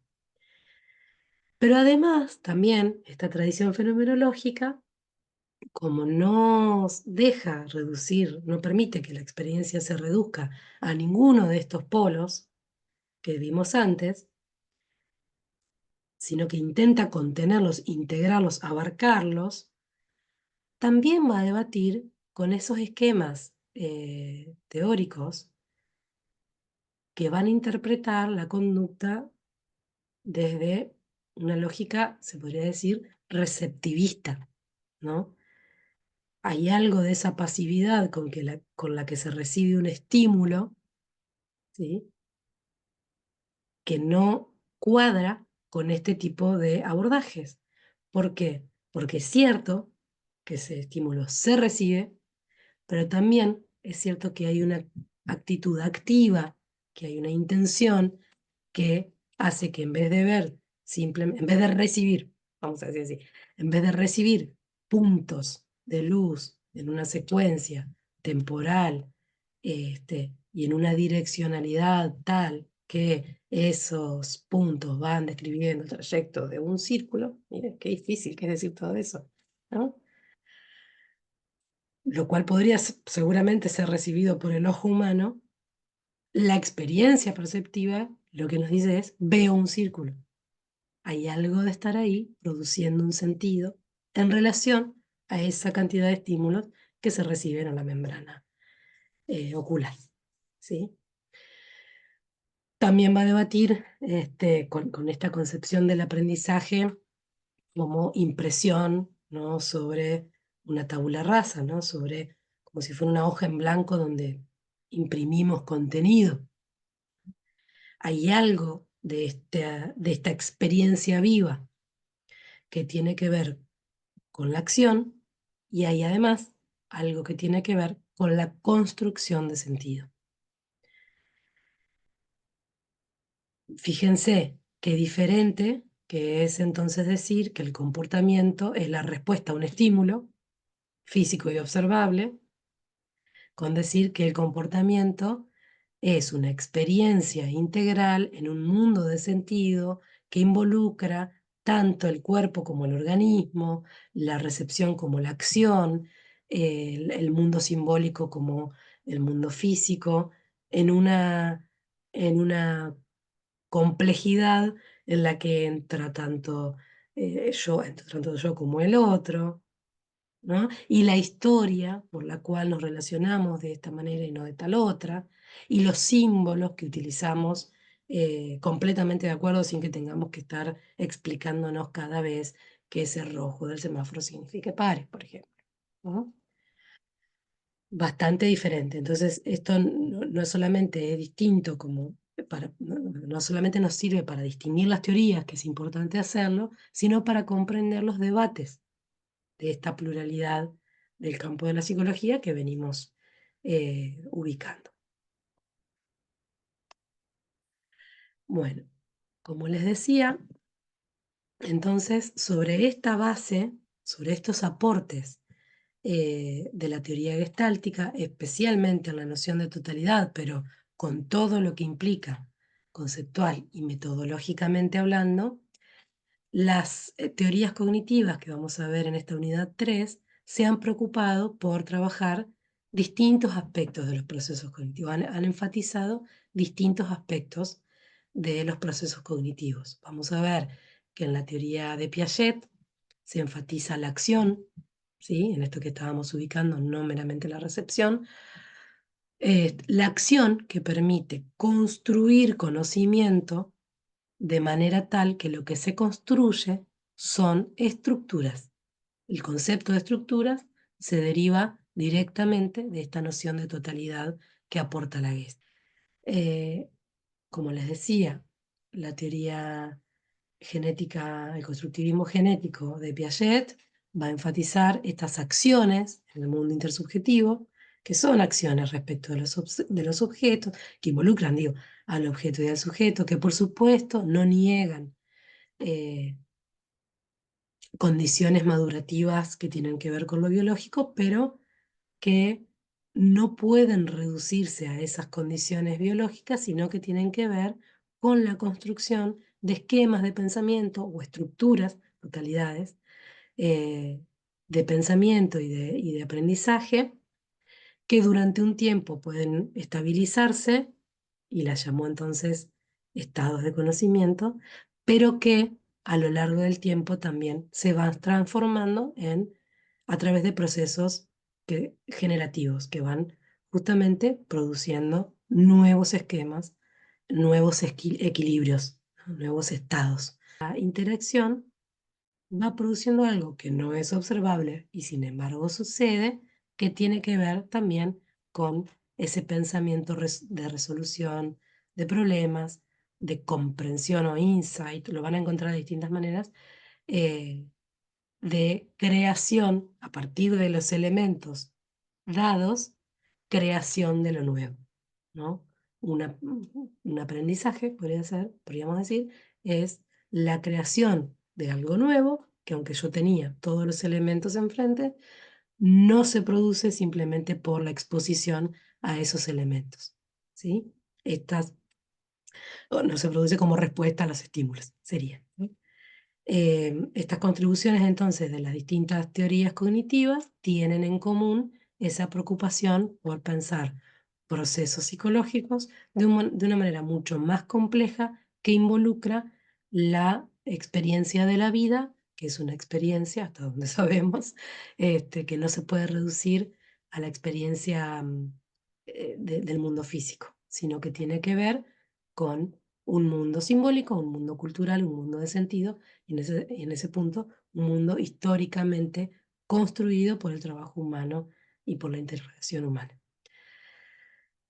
Pero además, también esta tradición fenomenológica, como no deja reducir, no permite que la experiencia se reduzca a ninguno de estos polos que vimos antes, sino que intenta contenerlos, integrarlos, abarcarlos, también va a debatir con esos esquemas teóricos que van a interpretar la conducta desde una lógica, se podría decir, receptivista, ¿no? Hay algo de esa pasividad con la que se recibe un estímulo, ¿sí? Que no cuadra con este tipo de abordajes. ¿Por qué? Porque es cierto que ese estímulo se recibe, pero también es cierto que hay una actitud activa, que hay una intención que hace que en vez de ver, simplemente, en vez de recibir, vamos a decir así, en vez de recibir puntos de luz en una secuencia temporal, y en una direccionalidad tal que esos puntos van describiendo el trayecto de un círculo, miren qué difícil que es decir todo eso, ¿no? Lo cual podría seguramente ser recibido por el ojo humano. La experiencia perceptiva lo que nos dice es, veo un círculo. Hay algo de estar ahí produciendo un sentido en relación a esa cantidad de estímulos que se reciben en la membrana ocular, ¿sí? También va a debatir con esta concepción del aprendizaje como impresión, ¿no? Sobre una tabula rasa, ¿no? Sobre como si fuera una hoja en blanco donde imprimimos contenido. Hay algo de esta experiencia viva que tiene que ver con la acción y hay además algo que tiene que ver con la construcción de sentido. Fíjense qué diferente que es entonces decir que el comportamiento es la respuesta a un estímulo físico y observable, con decir que el comportamiento es una experiencia integral en un mundo de sentido que involucra tanto el cuerpo como el organismo, la recepción como la acción, el mundo simbólico como el mundo físico, en una complejidad en la que entra tanto yo como el otro, ¿no? Y la historia por la cual nos relacionamos de esta manera y no de tal otra, y los símbolos que utilizamos completamente de acuerdo sin que tengamos que estar explicándonos cada vez que ese rojo del semáforo signifique pare, por ejemplo, ¿no? Bastante diferente. Entonces, esto no solamente es distinto no solamente nos sirve para distinguir las teorías, que es importante hacerlo, sino para comprender los debates de esta pluralidad del campo de la psicología que venimos ubicando. Bueno, como les decía, entonces, sobre esta base, sobre estos aportes de la teoría gestáltica, especialmente en la noción de totalidad, pero con todo lo que implica conceptual y metodológicamente hablando, las teorías cognitivas que vamos a ver en esta unidad 3 se han preocupado por trabajar distintos aspectos de los procesos cognitivos, han enfatizado distintos aspectos de los procesos cognitivos. Vamos a ver que en la teoría de Piaget se enfatiza la acción, ¿sí? En esto que estábamos ubicando, no meramente la recepción, la acción que permite construir conocimiento de manera tal que lo que se construye son estructuras. El concepto de estructuras se deriva directamente de esta noción de totalidad que aporta la Gestalt. Como les decía, la teoría genética, el constructivismo genético de Piaget va a enfatizar estas acciones en el mundo intersubjetivo, que son acciones respecto de los objetos, que involucran, digo, al objeto y al sujeto, que por supuesto no niegan eh, condiciones madurativas que tienen que ver con lo biológico, pero que no pueden reducirse a esas condiciones biológicas, sino que tienen que ver con la construcción de esquemas de pensamiento o estructuras, totalidades, de pensamiento y de aprendizaje, que durante un tiempo pueden estabilizarse, y las llamó entonces estados de conocimiento, pero que a lo largo del tiempo también se van transformando a través de procesos generativos que van justamente produciendo nuevos esquemas, nuevos equilibrios, ¿no? Nuevos estados. La interacción va produciendo algo que no es observable y sin embargo sucede, que tiene que ver también con ese pensamiento de resolución de problemas, de comprensión o insight, lo van a encontrar de distintas maneras, eh, de creación a partir de los elementos dados, creación de lo nuevo, ¿no? Un aprendizaje, podríamos decir, es la creación de algo nuevo, que aunque yo tenía todos los elementos enfrente, no se produce simplemente por la exposición a esos elementos, ¿sí? Estas, o no se produce como respuesta a los estímulos, sería, ¿no? Estas contribuciones entonces de las distintas teorías cognitivas tienen en común esa preocupación por pensar procesos psicológicos de una manera mucho más compleja que involucra la experiencia de la vida, que es una experiencia, hasta donde sabemos, que no se puede reducir a la experiencia del mundo físico, sino que tiene que ver con un mundo simbólico, un mundo cultural, un mundo de sentido, y en ese punto, un mundo históricamente construido por el trabajo humano y por la interrelación humana.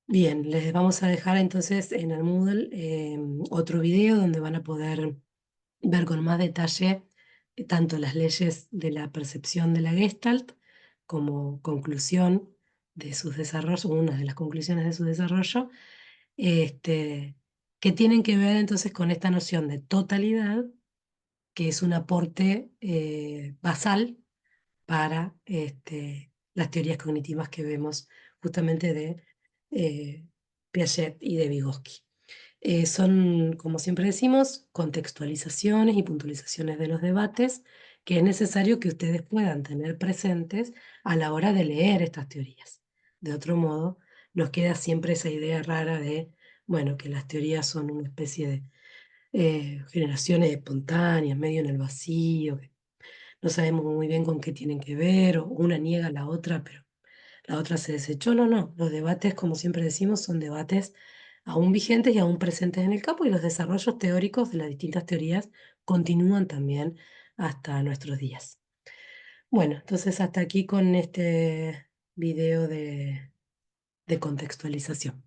Bien, les vamos a dejar entonces en el Moodle otro video donde van a poder ver con más detalle tanto las leyes de la percepción de la Gestalt como conclusión de sus desarrollos, una de las conclusiones de su desarrollo, este, que tienen que ver entonces con esta noción de totalidad, que es un aporte basal para las teorías cognitivas que vemos justamente de eh, Piaget y de Vygotsky. Son, como siempre decimos, contextualizaciones y puntualizaciones de los debates que es necesario que ustedes puedan tener presentes a la hora de leer estas teorías. De otro modo, nos queda siempre esa idea rara de, bueno, que las teorías son una especie de generaciones espontáneas, medio en el vacío, que no sabemos muy bien con qué tienen que ver, o una niega a la otra, pero la otra se desechó. No, no, los debates, como siempre decimos, son debates aún vigentes y aún presentes en el campo, y los desarrollos teóricos de las distintas teorías continúan también hasta nuestros días. Bueno, entonces hasta aquí con este video de contextualización.